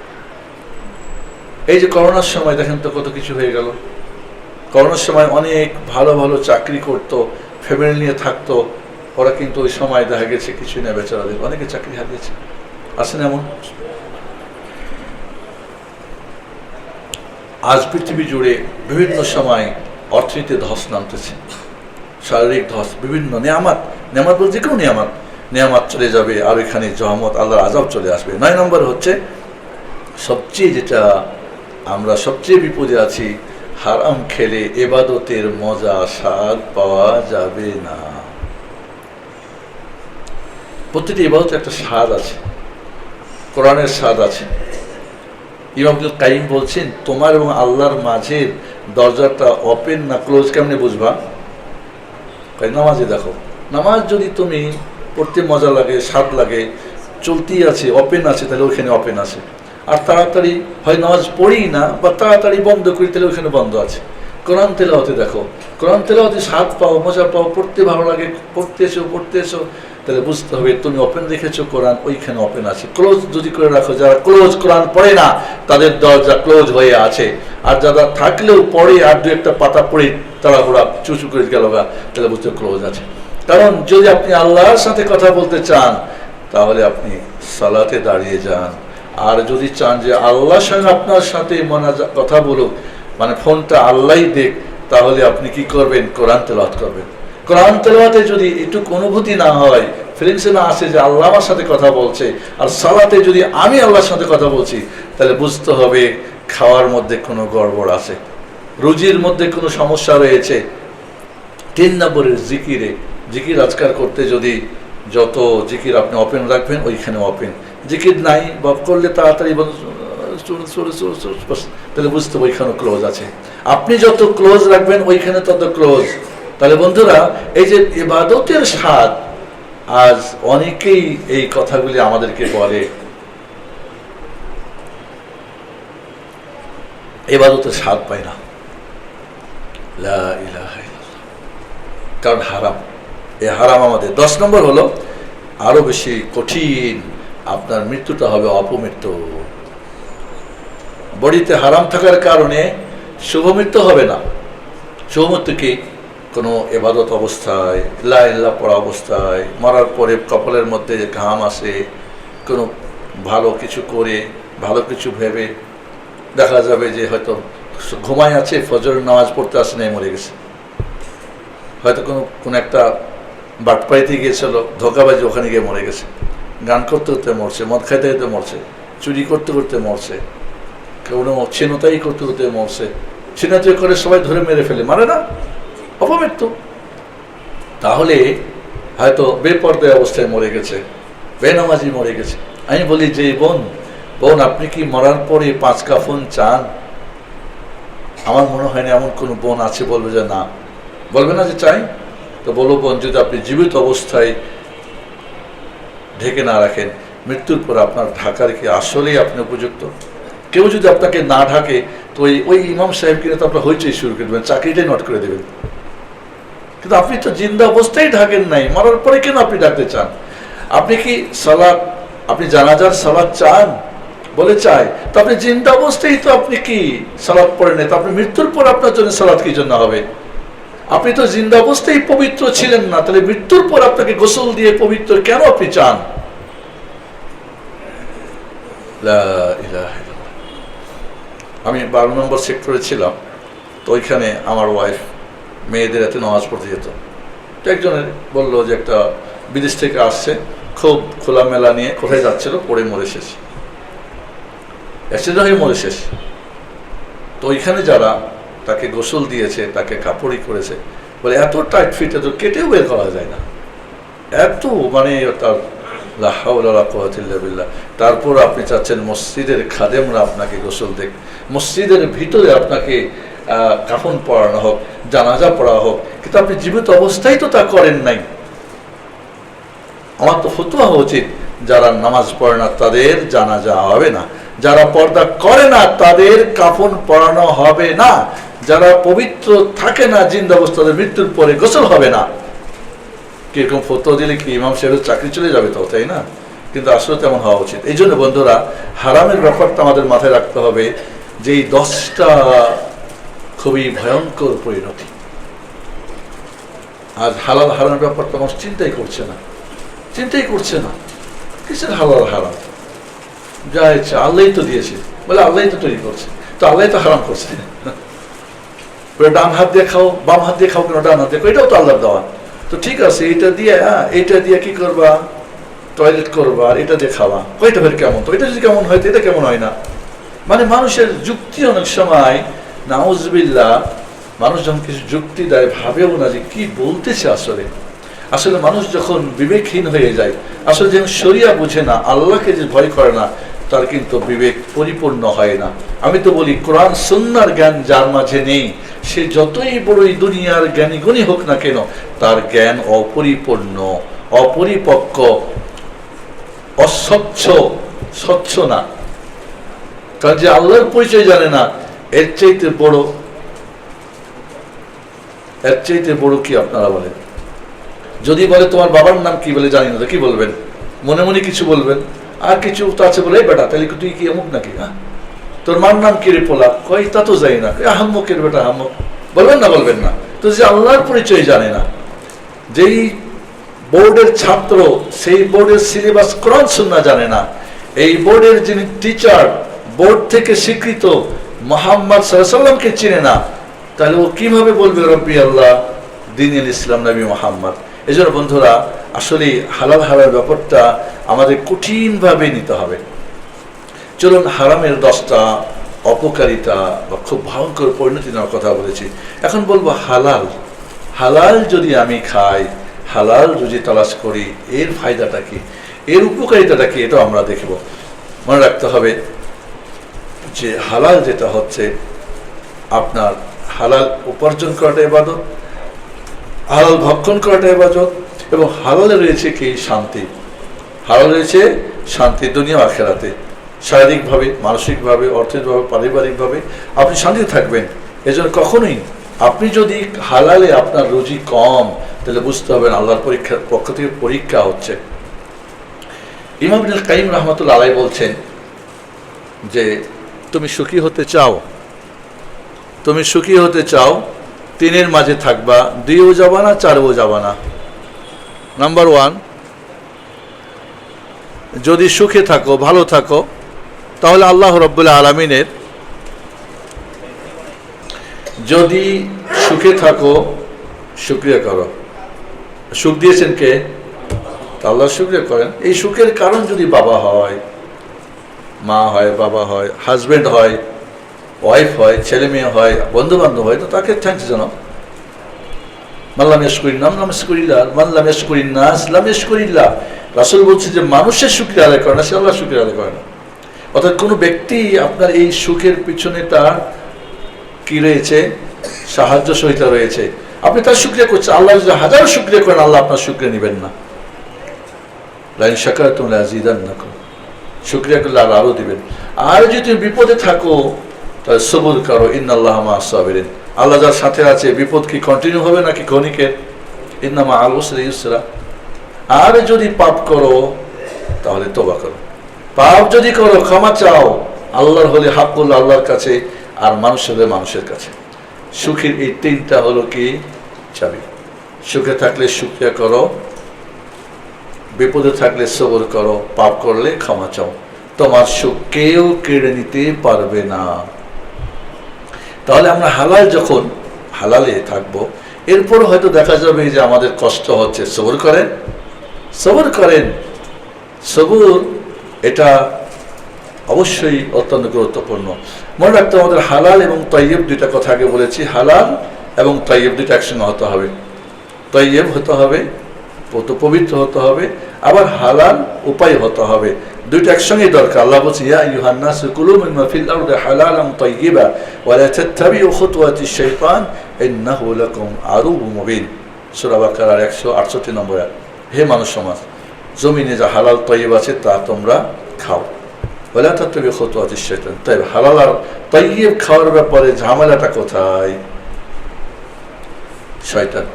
এই যে করোনার সময় দেখেন তো কত কিছু হয়ে গেল। করোনার সময় অনেক ভালো ভালো চাকরি করতো, ফ্যামিলি নিয়ে থাকতো, ওরা কিন্তু ওই সময় দেখা গেছে কিছুই না, বেচারাদের অনেকে চাকরি হারিয়েছে। আসেন এমন? আজ পৃথিবী জুড়ে বিভিন্ন সময় অর্থনীতি ধস নামতেছে, শারীরিক ধস, বিভিন্ন নেয়ামত বলতে যে কোনো নেয়ামত চলে যাবে, আর এখানে জহমত আল্লাহর আযাব চলে আসবে। 9 নম্বর হচ্ছে সবচেয়ে যেটা আমরা সবচেয়ে বিপদে আছি, হারাম খেলে ইবাদতের মজা স্বাদ পাওয়া যাবে না। প্রতিটি ইবাদতে একটা স্বাদ আছে, কোরআনের স্বাদ আছে, ইমাম ইবনুল কাইয়িম বলছেন, তোমার এবং আল্লাহর মাঝের দরজাটা ওপেন না ক্লোজ কেমনে বুঝবা? নামাজে দেখো, নামাজ যদি তুমি পড়তে মজা লাগে, স্বাদ লাগে, চলতেই আছে, ওপেন আছে, তাহলে ওইখানে ওপেন আছে। আর তাড়াতাড়ি হয় নামাজ পড়ি না বা তাড়াতাড়ি বন্ধ করি, তাহলে ওইখানে বন্ধ আছে। কোরআন তেলাওয়াতে দেখো, কোরআন তেলাওয়াতে স্বাদ পাও, মজা পাও, পড়তে ভালো লাগে, পড়তে এসো, তাহলে বুঝতে হবে তুমি ওপেন রেখেছো কোরআন, ওইখানে ওপেন আছে। ক্লোজ যদি করে রাখো, যারা ক্লোজ কোরআন পড়ে না তাদের দরজা ক্লোজ হয়ে আছে। আর যারা থাকলেও পড়ে আর দু একটা পাতা পড়ে তাড়াহুড়া চুচু করে গেল গা, তাহলে বুঝতে ক্লোজ আছে। কারণ যদি আপনি আল্লাহর সাথে কথা বলতে চান তাহলে আপনি সালাতে দাঁড়িয়ে যান। আর যদি চান যে আল্লাহর সঙ্গে আপনার সাথে কথা বলুক, মানে ফোনটা আল্লাহই দেখ, তাহলে আপনি কি করবেন? কোরআন তেলাওয়াত করবেন। কোরআন তেলাওয়াতে যদি একটু অনুভূতি না হয়, ফিলিংসে না আসে যে আল্লাহ আমার সাথে কথা বলছে, আর সালাতে যদি আমি আল্লাহর সাথে কথা বলছি, তাহলে বুঝতে হবে খাওয়ার মধ্যে কোনো গড়বড় আছে, রুজির মধ্যে কোনো সমস্যা রয়েছে। 3 নম্বরের জিকিরে, জিকির আজকার করতে যদি যত জিকির আপনি ওপেন রাখবেন ওইখানে ওপেন, জিকির নাই বা করলে তাড়াতাড়ি তাহলে বুঝতে হবে ওইখানে ক্লোজ আছে। আপনি যত ক্লোজ রাখবেন ওইখানে তত ক্লোজ। তাহলে বন্ধুরা, এই যে ইবাদতের স্বাদ, আজ অনেকেই এই কথাগুলি আমাদেরকে বলে, ইবাদতের স্বাদ পায় না, লা ইলাহা ইল্লাল্লাহ, কারণ হারাম। এই হারাম আমাদের 10 নম্বর হলো আরো বেশি কঠিন, আপনার মৃত্যুটা হবে অপমৃত্যু। বডিতে হারাম থাকার কারণে শুভ মৃত্যু হবে না। শুভ মৃত্যু কি? কোনো ইবাদত অবস্থায়, লা ইলাহা পড়া অবস্থায়, মরার পরে কপালের মধ্যে ঘাম আসে, কোনো ভালো কিছু করে, ভালো কিছু ভেবে দেখা যাবে যে হয়তো ঘুমায় আছে, ফজরের নামাজ পড়তে আসে নাই, মরে গেছে। হয়তো কোনো একটা বাটপাড়িতে গিয়েছিল, ধোকাবাজি, ওখানে গিয়ে মরে গেছে। গান করতে করতে মরছে, মদ খাইতে খাইতে মরছে, চুরি করতে করতে মরছে, কোনো ছিনতাই করতে করতে মরছে। ছিনতাই করে সবাই ধরে মেরে ফেলে, মারে না? অপমৃত্যু। তাহলে হয়তো বেপর্দায় অবস্থায় মরে গেছে, বেনামাজি মরে গেছে। আমি বলি যে বোন আপনি কি মরার পরে 5 কাফন চান? আমার মনে হয় না এমন কোনো বোন আছে বলবে যে না। বলবে না যে চাই? তো বলো বোন, যদি আপনি জীবিত অবস্থায় ঢেকে না রাখেন, মৃত্যুর পর আপনার ঢাকার কি আসলেই আপনি উপযুক্ত? কেউ যদি আপনাকে না ঢাকে, তো ওই ইমাম সাহেব কিনে তো আপনার হইচই শুরু করে দেবেন, চাকরিটাই নট করে দেবেন। কিন্তু আপনি তো জিন্দা অবস্থায় ঢাকেন নাই, মরার পরে কেন আপনি ডাকতে চান? আপনি কি সালাত, আপনি জানাজার সালাত চান? বলে চাই। তো আপনি জিন্দা অবস্থায় তো আপনি কি সালাত পড়েন নাই, তো আপনি মৃত্যুর পর আপনার জন্য সালাত কি জন্য হবে? আপনি তো জিন্দা অবস্থায় পবিত্র ছিলেন না, তাহলে মৃত্যুর পর আপনাকে গোসল দিয়ে পবিত্র কেন আপনি চান? লা ইলাহা ইল্লাল্লাহ। আমি 12 নম্বর সেক্টরে ছিলাম, তো ওইখানে আমার ওয়াইফ মেয়েদের এতে নামাজ পড়তে যেত। তো একজনের বললো যে একটা বিদেশ থেকে আসছে, খুব খোলামেলা নিয়ে কোথায় যাচ্ছিল, পড়ে মরে শেষ, অ্যাক্সিডেন্ট হয়ে মরে শেষ। তো ওইখানে যারা তাকে গোসল দিয়েছে, তাকে কাপড়ই করেছে, বলে এত টাইট ফিট, এত কেটেও বের করা যায় না, এত মানে তার লা হাওলা ওয়ালা কুওয়াতা ইল্লা বিল্লাহ। তারপর আপনি চাচ্ছেন মসজিদের খাদেমরা আপনাকে গোসল দেখ, মসজিদের ভিতরে আপনাকে কাফন পরানো হোক, জানাজা পড়া হোক, কিন্তু আপনি জীবিত অবস্থায় তো তা করেন নাই। আমার তো ফতোয়া হওয়া উচিত, যারা নামাজ পড়ে না তাদের জানাজা হবে না, যারা পর্দা করে না তাদের কাফন পরানো হবে না, যারা পবিত্র থাকে না জিন্দা অবস্থা, তাদের মৃত্যুর পরে গোসল হবে না। কিরকম ফতোয়া দিলে কি ইমাম সাহেবের চাকরি চলে যাবে? তো তাই না? কিন্তু আসলে তেমন হওয়া উচিত। এই জন্য বন্ধুরা, হারামের ব্যাপারটা আমাদের মাথায় রাখতে হবে যে এই 10টা খুবই ভয়ঙ্কর পরিণতি। আজ হালাল হারামের ব্যাপারটা মানুষ চিন্তাই করছে না, কিসের হালাল হারাম? যা ইচ্ছা আল্লাহই তো দিয়েছে, বলে আল্লাহই তো তৈরি করছে, তো আল্লাহই তো হারাম করছে। ডান হাত দিয়ে খাও, বাম হাত দিয়ে খাও, কেন ডান হাত দিয়ে খাও, এটাও তো আল্লাহর দেওয়া। তো ঠিক আছে, এইটা দিয়ে কি করবা? টয়লেট করবা, আর এটা দিয়ে খাওয়া, কয়টা ফের কেমন? তো এটা যদি কেমন হয়, এটা কেমন হয় না? মানে মানুষের যুক্তি অনেক সময়, নাউজুবিল্লাহ, মানুষ যখন কিছু যুক্তি দেয় ভাবেও না যে কি বলতেছে। আসলে মানুষ যখন বিবেকহীন হয়ে যায়, আসলে যেন শরিয়া বুঝে না, আল্লাহকে যে ভয় করে না, তার কিন্তু বিবেক পরিপূর্ণ হয় না। আমি তো বলি, কোরআন সুন্নাহর জ্ঞান যার মাঝে নেই, সে যতই বড়ই দুনিয়ার জ্ঞানী গুণী হোক না কেন, তার জ্ঞান অপরিপূর্ণ, অপরিপক্ক, অস্বচ্ছ, স্বচ্ছ না। কারণ যে আল্লাহর পরিচয় জানে না, এর চাইতে বড় কি আপনারা বলেন? যদি বলে তোমার বাবার নাম কি বলে জানি না, তো কি বলবেন? মনে মনে কিছু বলবেন, আর কিছু তো আছে বলে, বেটা তাহলে তুই কি অমুক নাকি? হ্যাঁ, তোর মার নাম কি রে? পোলা। কই তা তো যাই না। আহম্মকের বেটা আহম্মক বলবেন না? বলবেন না। তো যে আল্লাহর পরিচয় জানে না, যেই বোর্ডের ছাত্র, সেই বোর্ডের সিলেবাস কোরআন সুন্নাহ জানে না, এই বোর্ডের যিনি টিচার, বোর্ড থেকে স্বীকৃত মুহাম্মদ সাল্লাল্লাহু আলাইহি ওয়াসাল্লামকে চিনে না, তাহলে ও কিভাবে বলবে রব্বি আল্লাহ দ্বীনুল ইসলাম নবী মুহাম্মদ? এজন্য বন্ধুরা, আসলে হালাল হারামের ব্যাপারটা আমাদের কঠিনভাবে নিতে হবে। চলুন, হারামের 10টা অপকারিতা বা খুব ভয়ঙ্কর পরিণতি নেওয়ার কথা বলেছি। এখন বলবো হালাল। হালাল যদি আমি খাই, হালাল রুজি তালাশ করি, এর ফায়দাটা কি, এর উপকারিতাটা কি, এটা আমরা দেখব। মনে রাখতে হবে যে হালাল যেটা হচ্ছে, আপনার হালাল উপার্জন করাটা ইবাদত, হালাল ভক্ষণ করাটা ইবাদত, এবং হালালে রয়েছে কি? শান্তি। হালাল রয়েছে শান্তি দুনিয়া আখিরাতে, শারীরিকভাবে, মানসিকভাবে, অর্থনৈতিকভাবে, পারিবারিকভাবে আপনি শান্তিতে থাকবেন। এজন্য কখনোই আপনি যদি হালালে আপনার রুজি কম, তাহলে বুঝতে হবে আল্লাহর পক্ষ থেকে পরীক্ষা হচ্ছে। ইমাম ইবনুল কাইয়িম রাহমাতুল্লাহ আলাইহি বলছেন যে তুমি সুখী হতে চাও, তুমি সুখী হতে চাও, 3-এর মাঝে থাকবা, 2ও যাবা না, 4ও যাবা না। নাম্বার 1, যদি সুখে থাকো, ভালো থাকো, তাহলে আল্লাহ রাব্বুল আলামিনের, যদি সুখে থাকো শুকরিয়া করো। সুখ দিয়েছেন কে? আল্লাহ, শুকরিয়া করেন। এই সুখের কারণ যদি বাবা হয়, মা হয়, বাবা হয়, হাজবেন্ড হয়, ওয়াইফ হয়, ছেলে মেয়ে হয়, বন্ধু বান্ধব হয়, তো তাকে থ্যাঙ্কস জানাও। মাল্লাম ইয়াশকুরিল্লাহ লাম ইয়াশকুরিল্লাহ, মাল্লাম ইয়াশকুরিন নাস লাম ইয়াশকুরিল্লাহ। রাসূল বলছে যে মানুষের শুকরিয়া আদায় করে না, সে আল্লাহর শুকরিয়া আদায় করে না। অর্থাৎ কোনো ব্যক্তি আপনার এই সুখের পিছনে তার কি রয়েছে? সাহায্য সহিতা রয়েছে। আপনি তার শুকরিয়া করছেন, আল্লাহ যদি হাজার শুকরিয়া করেন, আল্লাহ আপনার শুকরিয়া নেবেন না। লাইন শাকারতুম লাযিদান্নাকুম, শুকরিয়া করলে আল্লাহ আরো দিবেন। আর যদি তুমি বিপদে থাকো, তাহলে সবুর করো, ইন্নাল্লাহা মা'আস সাবিরিন। আল্লাহ যার সাথে আছে, বিপদ কি কন্টিনিউ হবে নাকি ক্ষণিকের? ইন্না মা'আল উসরি ইউসরা। আর যদি পাপ করো, তাহলে তওবা করো। পাপ যদি করো, ক্ষমা চাও। আল্লাহর হলে হাক্কুল আল্লাহর কাছে, আর মানুষ হলে মানুষের কাছে। সুখের এই 3টা হলো কি? চাবি। সুখে থাকলে শুকরিয়া করো, বিপদে থাকলে সবর করো, পাপ করলে ক্ষমা চাও। তোমার সুখ কেউ কেড়ে নিতে পারবে না। তাহলে আমরা হালাল, যখন হালালে থাকবো, এরপর হয়তো দেখা যাবে যে আমাদের কষ্ট হচ্ছে, সবর করেন, সবর করেন। সবর এটা অবশ্যই অত্যন্ত গুরুত্বপূর্ণ। মনে রাখতে আমাদের হালাল এবং তাইয়্যিব 2টা কথা আগে বলেছি। হালাল এবং তাইয়্যিব 2টা একসঙ্গে হতে হবে। তাইয়্যিব হতে হবে, পবিত্র হতে হবে, আবার হালাল উপায় হতে হবে। 2টা একসঙ্গে দরকার। আল্লাহ বলছে, ইয়া আইয়ুহান নাস কুলু মিম্মা ফিল আরদি হালালান তাইয়্যিবা ওয়া লা তাত্তাবিউ খুতুওয়াতিশ শাইতান ইন্নাহু লাকুম আদুউম মুবিন। সূরা বাকারার 168 নম্বর আয়াত। হে মানুষ সমাজ, জমিনে যা হালাল তাইয়্যিব আছে তা তোমরা খাও। ওয়া লা তাত্তাবিউ খুতুওয়াতিশ শাইতান। তাই হালাল আর তাইয়্যিব খাওয়ার ব্যাপারে ঝামেলাটা কোথায়? শয়তান।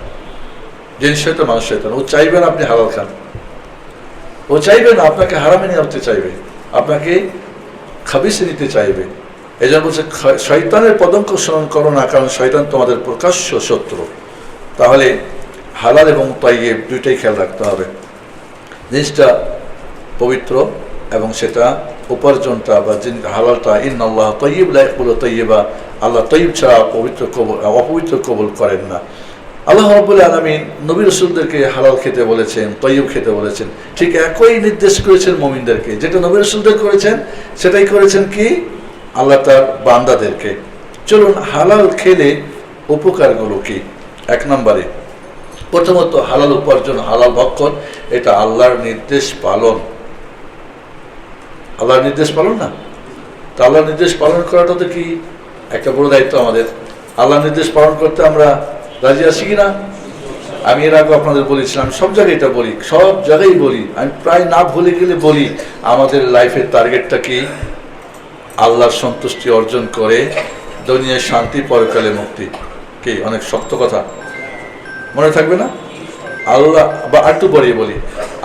জিনিসটা মানুষ শয়তান। ও চাইবে না আপনি হালাল খান, ও চাইবে না আপনাকে হারামে নিতে চাইবে, আপনাকে খাবিসে নিতে চাইবে। এই জন্য বলছে শয়তানের পদঙ্ক স্মরণ করো না, কারণ শয়তান তোমাদের প্রকাশ্য শত্রু। তাহলে হালাল এবং তাইয়্যিব 2টাই খেয়াল রাখতে হবে। জিনিসটা পবিত্র এবং সেটা উপার্জনটা বা হালালটা, ইন্নাল্লাহ তাইয়্যিব লা ইয়াকবালু তাইয়্যিবা, আল্লাহ তাইয়্যিব ছাড়া অপবিত্র কবুল করেন না। আল্লাহ রাব্বুল আলামিন নবী রাসূলদেরকে হালাল খেতে বলেছেন, তাইয়্যিব খেতে বলেছেন। ঠিক একই নির্দেশ করেছেন মুমিনদেরকে। যেটা নবী রাসূলদের করেছেন, সেটাই করেছেন কি? আল্লাহ তার বান্দাদেরকে। চলুন, হালাল খেলে উপকারগুলো কি? 1 নম্বরে, প্রথমত হালাল উপার্জন, হালাল ভক্ষণ, এটা আল্লাহর নির্দেশ পালন। আল্লাহর নির্দেশ পালন না। তো আল্লাহর নির্দেশ পালন করাটা তো কি একটা বড় দায়িত্ব আমাদের। আল্লাহর নির্দেশ পালন করতে আমরা রাজি আছি কিনা? আমি এর আগে আপনাদের বলেছিলাম, সব জায়গায় এটা বলি, সব জায়গায় বলি, আমি প্রায় না ভুলে গেলে বলি, আমাদের লাইফের টার্গেটটা কি? আল্লাহর সন্তুষ্টি অর্জন করে দুনিয়ায় শান্তি, পরকালে মুক্তি। কি অনেক শক্ত কথা, মনে থাকবে না? আল্লাহ, বা একটু বলিয়ে বলি,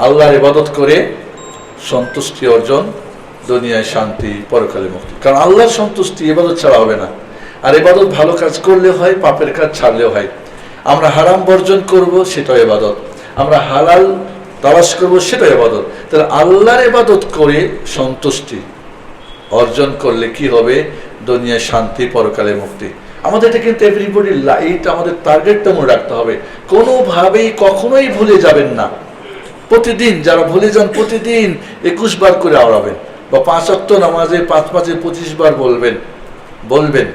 আল্লাহর ইবাদত করে সন্তুষ্টি অর্জন, দুনিয়ায় শান্তি, পরকালে মুক্তি। কারণ আল্লাহর সন্তুষ্টি ইবাদত ছাড়া হবে না। আর ইবাদত ভালো কাজ করলে হয়, পাপের কাজ ছাড়লেও হয়। আমরা হারাম বর্জন করব, সেটাও ইবাদত। আমরা হালাল তালাশ করব, সেটাও ইবাদত। তাহলে আল্লাহর ইবাদত করে সন্তুষ্টি অর্জন করলে কি হবে? দুনিয়ায় শান্তি, পরকালে মুক্তি। আমাদের এটা কিন্তু এভরিবডি, এইটা আমাদের টার্গেটটা মনে রাখতে হবে। কোনোভাবেই কখনোই ভুলে যাবেন না। প্রতিদিন যারা ভুলে যান, প্রতিদিন 21 বার করে আওড়াবেন, বা 5 ওয়াক্ত নামাজে 5 25 বার বলবেন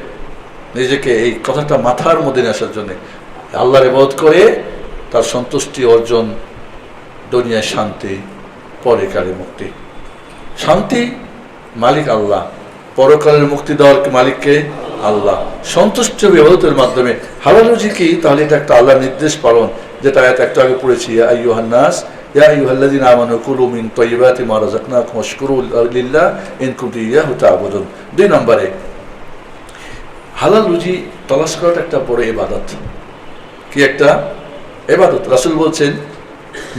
নিজেকে এই কথাটা মাথার মধ্যে নিয়ে আসার জন্য। আল্লাহর ইবাদত করে তার সন্তুষ্টি অর্জন, দুনিয়ায় শান্তি, পরকালে মুক্তি। শান্তি মালিক আল্লাহ, পরকালের মুক্তি দেওয়ার মালিককে আল্লাহ। সন্তুষ্ট ইবাদতের মাধ্যমে হালাল রুজি কি? তাহলে এটা একটা আল্লাহর নির্দেশ পালন, যেটা আয়াত একটু আগে পড়েছি, ইয়া আইয়ুহান নাস ইয়া আইয়ুহাল্লাযিনা আমানু কুলু মিন তাইয়্যিবাতি মা রাযাকনাকুম ওয়াশকুরু লিল্লাহ ইন কুনতুম ইয়্যাহু তা'বুদুন। 2 নম্বরে হালাল রুজি তলাশ করাটা একটা বড় ইবাদত। কি একটা ইবাদত? রাসূল বলছেন,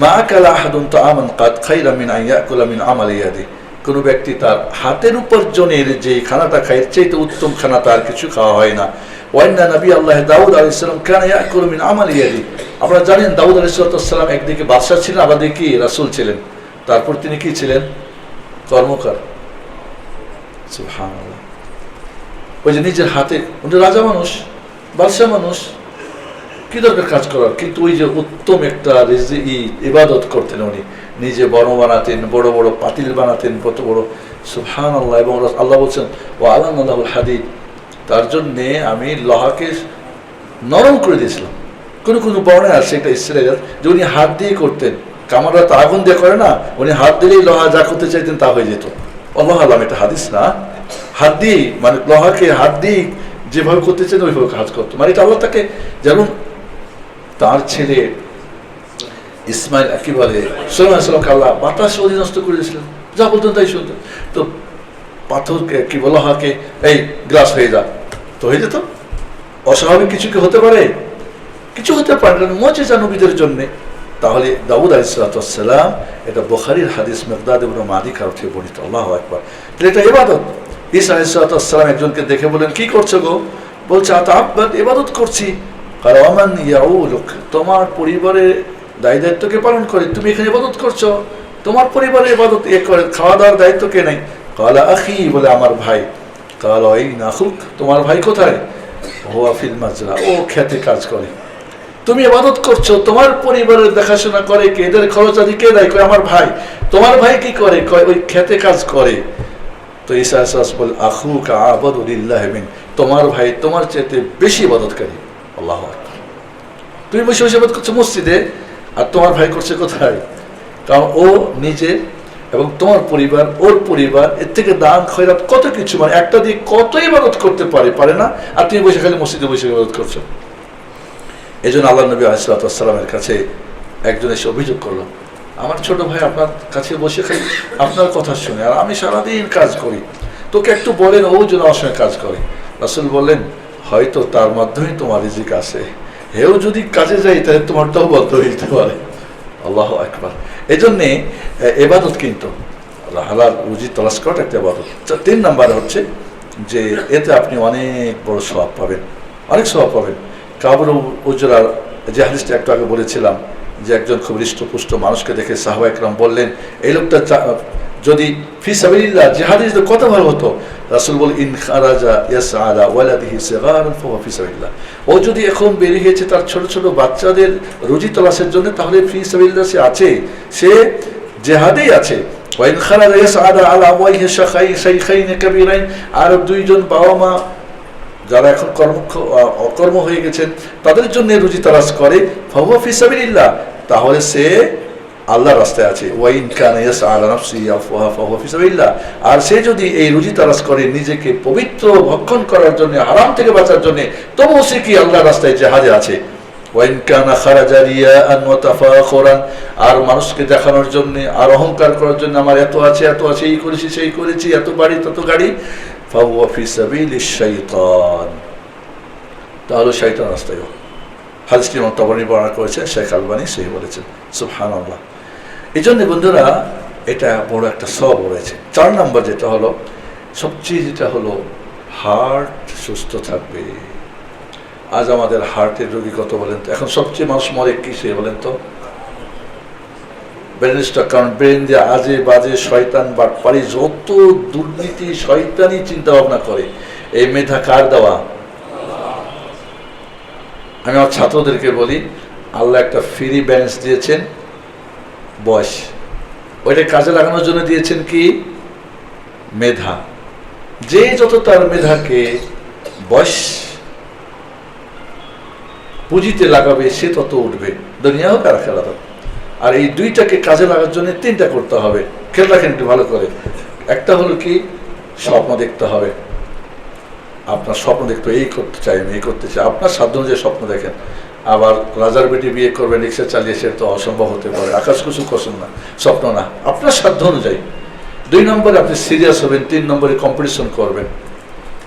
মা আকালা আহাদুন তাআমান কাদ খায়রাম মিন আন ইয়াকুলা মিন আমালি ইয়াদি। কোনো ব্যক্তি তার হাতের উপার্জনের যে খানাটা খায়, এর চাইতে উত্তম খানা তার কিছু খাওয়া হয় না। ওয়াইন্না নবী আল্লাহ দাউদ আলাইহিস সালাম কানা ইয়াকুলু মিন আমালি ইয়াদি। আপনারা জানেন দাউদ আলাইহিস সালাম একদিকে বাদশা ছিলেন, আবার কি রাসূল ছিলেন। তারপর তিনি কি ছিলেন? কর্মকার। সুবহানাল্লাহ। ওই যে নিজের হাতে, উনি রাজা মানুষ, বাদশা মানুষ, কি দরকার কাজ করার? কিন্তু ওই যে উত্তম একটা ইবাদত করতেন উনি, নিজে বড় বানাতেন, বড় বড় পাতিল বানাতেন, কত বড়। সুবহানাল্লাহ। এবং আল্লাহ বলছেন, ও আলান্নাহুল হাদিদ, তার জন্যে আমি লোহাকে নরম করে দিয়েছিলাম। কোনো কোনো বর্ণায় আছে এটা ইসরায়েল, যে উনি হাত দিয়ে করতেন। কামাররা তো আগুন দিয়ে করে না, উনি হাত দিলেই লোহা যা করতে চাইতেন তা হয়ে যেত। আল্লাহ আল্লাহ, এটা হাদিস না, হাত দিয়ে, মানে লোহাকে হাত দিয়ে যেভাবে করতে চাইতেন ওইভাবে কাজ করতো। মানে এটা আল্লাহ তাকে, যেমন তার ছেলে ইসমাইল একেবারে সুলাইমান আল্লাহ বাতাস অধীনস্থ করে দিয়েছিলেন, যা বলতেন তাই শুনতেন। তো পাথরকে কি বলা হাকে, এই গ্লাস হয়ে যা, তো হয়ে যেত। অস্বাভাবিক কিছু কি হতে পারে? কিছু হতে পারে না, মুজিজা নবীদের জন্য। তাহলে দাউদ আলাইহিস সালাম, এটা বুখারীর হাদিস, মিকদাদ ইবনে মাদি কারথে বর্ণিত। আল্লাহু আকবার। তাহলে এটা ইবাদত। ঈসা আলাইহিস সালাম একজনকে দেখে বলেন, কি করছো গো? বলছে, আতাআব্বাদ, ইবাদত করছি। কাল ওয়ামান ইয়াউলুক, তোমার পরিবারের দায় দায়িত্বকে পালন করে তুমি এখানে ইবাদত করছো, তোমার পরিবারের ইবাদত এ করে, খাওয়া দাওয়ার দায়িত্ব কে নাই? কালা আখি, বলে আমার ভাই। কাল আইনা আখুক, তোমার ভাই কোথায়? হুয়া ফিল মাজরা, ও খেতে কাজ করে। তুমি ইবাদত করছো, তোমার পরিবারের দেখাশোনা করে কে? এদের খরচ আদি কে দেয়? কয় আমার ভাই। তোমার ভাই কি করে? কয় ওই খেতে কাজ করে। তো ঈসা আলাইহিস বল, আখুকা আবাদু লিল্লাহি মিন, তোমার ভাই তোমার চাইতে বেশি ইবাদতকারী। আল্লাহু আকবার। তুমি বসে বসে ইবাদত করছো মসজিদে, আর তোমার ভাই করছে কোথায়? কারণ ও নিজে এবং তোমার পরিবার, ওর পরিবার, এর থেকে দান খয়রাত কত কিছু, মানে একটা দিয়ে কত ইবাদত করতে পারে না, আর তুমি বসে খালি মসজিদে বসে ইবাদত করছো। এই জন্য আল্লাহ নবী আলাইহিস সালামের কাছে একজন এসে অভিযোগ করলো, আমার ছোট ভাই আপনার কাছে বসে খালি আপনার কথা শুনে, আর আমি সারাদিন কাজ করি, তোকে একটু বলেন ও যেন আমার সঙ্গে কাজ করে। রাসূল বললেন, হয়তো তার মাধ্যমে তোমার রিজিক আসে, হেও যদি কাজে যাই তাহলে তোমারটাও বন্ধ হইতে পারে। আল্লাহু আকবার। এই জন্যে ইবাদত কিন্তু হালাল রুজি তলাশ করাটা একটা ইবাদত। 3 নাম্বার হচ্ছে যে এতে আপনি অনেক বড় সওয়াব পাবেন, অনেক সওয়াব পাবেন। কাবুল উজরার যে হাদিসটা একটু আগে বলেছিলাম, যে একজন খুব হৃষ্টপুষ্ট মানুষকে দেখে সাহাবা একরাম বললেন, এই লোকটা যদি ফি সাবিলিল্লাহ জিহাদে যেত কত ভালো হতো। রাসূল বলেন, ইন খারাজা ইয়াসআলা ওয়ালাদিহি সিগারান ফাহুয়া ফি সাবিলিল্লাহ, ও যদি এখন বেরিয়ে গেছে তার ছোট ছোট বাচ্চাদের রুজি তলাশের জন্য, তাহলে ফি সাবিলিল্লাহ সে আছে, সে জিহাদেই আছে। ওয়া ইন খারাজা ইয়াসআলা আলা আবওয়াইহি শাইখাইন কাবীরাইন, আর 2 জন বাবা মা যারা এখন অকর্ম হয়ে গেছেন তাদের জন্য রুজি তালাশ করে, ফাহুয়া ফি সাবিলিল্লাহ, তাহলে সে আল্লাহর রাস্তায় আছে। ওয়াইন কানা ইয়াসআ আলা নাফসি আফওয়া ফাহুয়া ফি সাবিলিল্লাহ। আর সে যদি এই রুজি তালাশ করে নিজেকে পবিত্র ভক্ষণ করার জন্য, হারাম থেকে বাঁচার জন্য, তবুও সে কি আল্লাহর রাস্তায় জিহাদে আছে। ওয়াইন কানা খারাজা রিয়াআন ওয়া তাফাখুরান, আর মানুষকে দেখানোর জন্য আর অহংকার করার জন্য, আমার এত আছে এত আছে, এই করেছি সেই করেছি, এত বাড়ি তত গাড়ি, ফাহুয়া ফি সাবিলিশ শাইতান, তাহলে শয়তান রাস্তায়। হাদিসটি ইমাম তাবরানী বর্ণনা করেছেন, শেখ আলবানী সহি বলেছেন। সুবহানাল্লাহ। এই জন্য বন্ধুরা এটা বড় একটা সওয়াব রয়েছে। 4 নম্বর যেটা হলো, সবচেয়ে যেটা হলো, হার্ট সুস্থ থাকবে। আজ আমাদের হার্টের রোগী কত বলেন তো? এখন সবচেয়ে মানুষ মরে কিসে বলেন তো? Brain stroke. কারণ ব্রেন দিয়ে আজে বাজে শয়তান বাটপারি যত দুর্নীতি শয়তানি চিন্তা ভাবনা করে। এই মেধা কার দেওয়া? আমি আমার ছাত্রদেরকে বলি, আল্লাহ একটা ফ্রি ব্যালেন্স দিয়েছেন, বয়স। ওইটা কাজে লাগানোর জন্য দিয়েছেন কি? মেধা। যে যত তার মেধাকে বয়স পুঁজিতে লাগাবে সে তত উঠবে, দুনিয়া হোক আর আখিরাত হোক। আর এই দুইটাকে কাজে লাগার জন্য 3টা করতে হবে। খেয়াল রাখেন একটু ভালো করে। একটা হলো কি? স্বপ্ন দেখতে হবে। আপনার স্বপ্ন দেখতে, এই করতে চাই আমি, এই করতে চাই, আপনার সাধ্য অনুযায়ী স্বপ্ন দেখেন। আবার রাজার বেটি বিয়ে করবেন, রিক্সা চালিয়ে, সে তো অসম্ভব হতে পারে, আকাশ কুসু কসম না, স্বপ্ন না, আপনার সাধ্য অনুযায়ী। 2 নম্বরে আপনি সিরিয়াস হবেন। 3 নম্বরে কম্পিটিশন করবেন।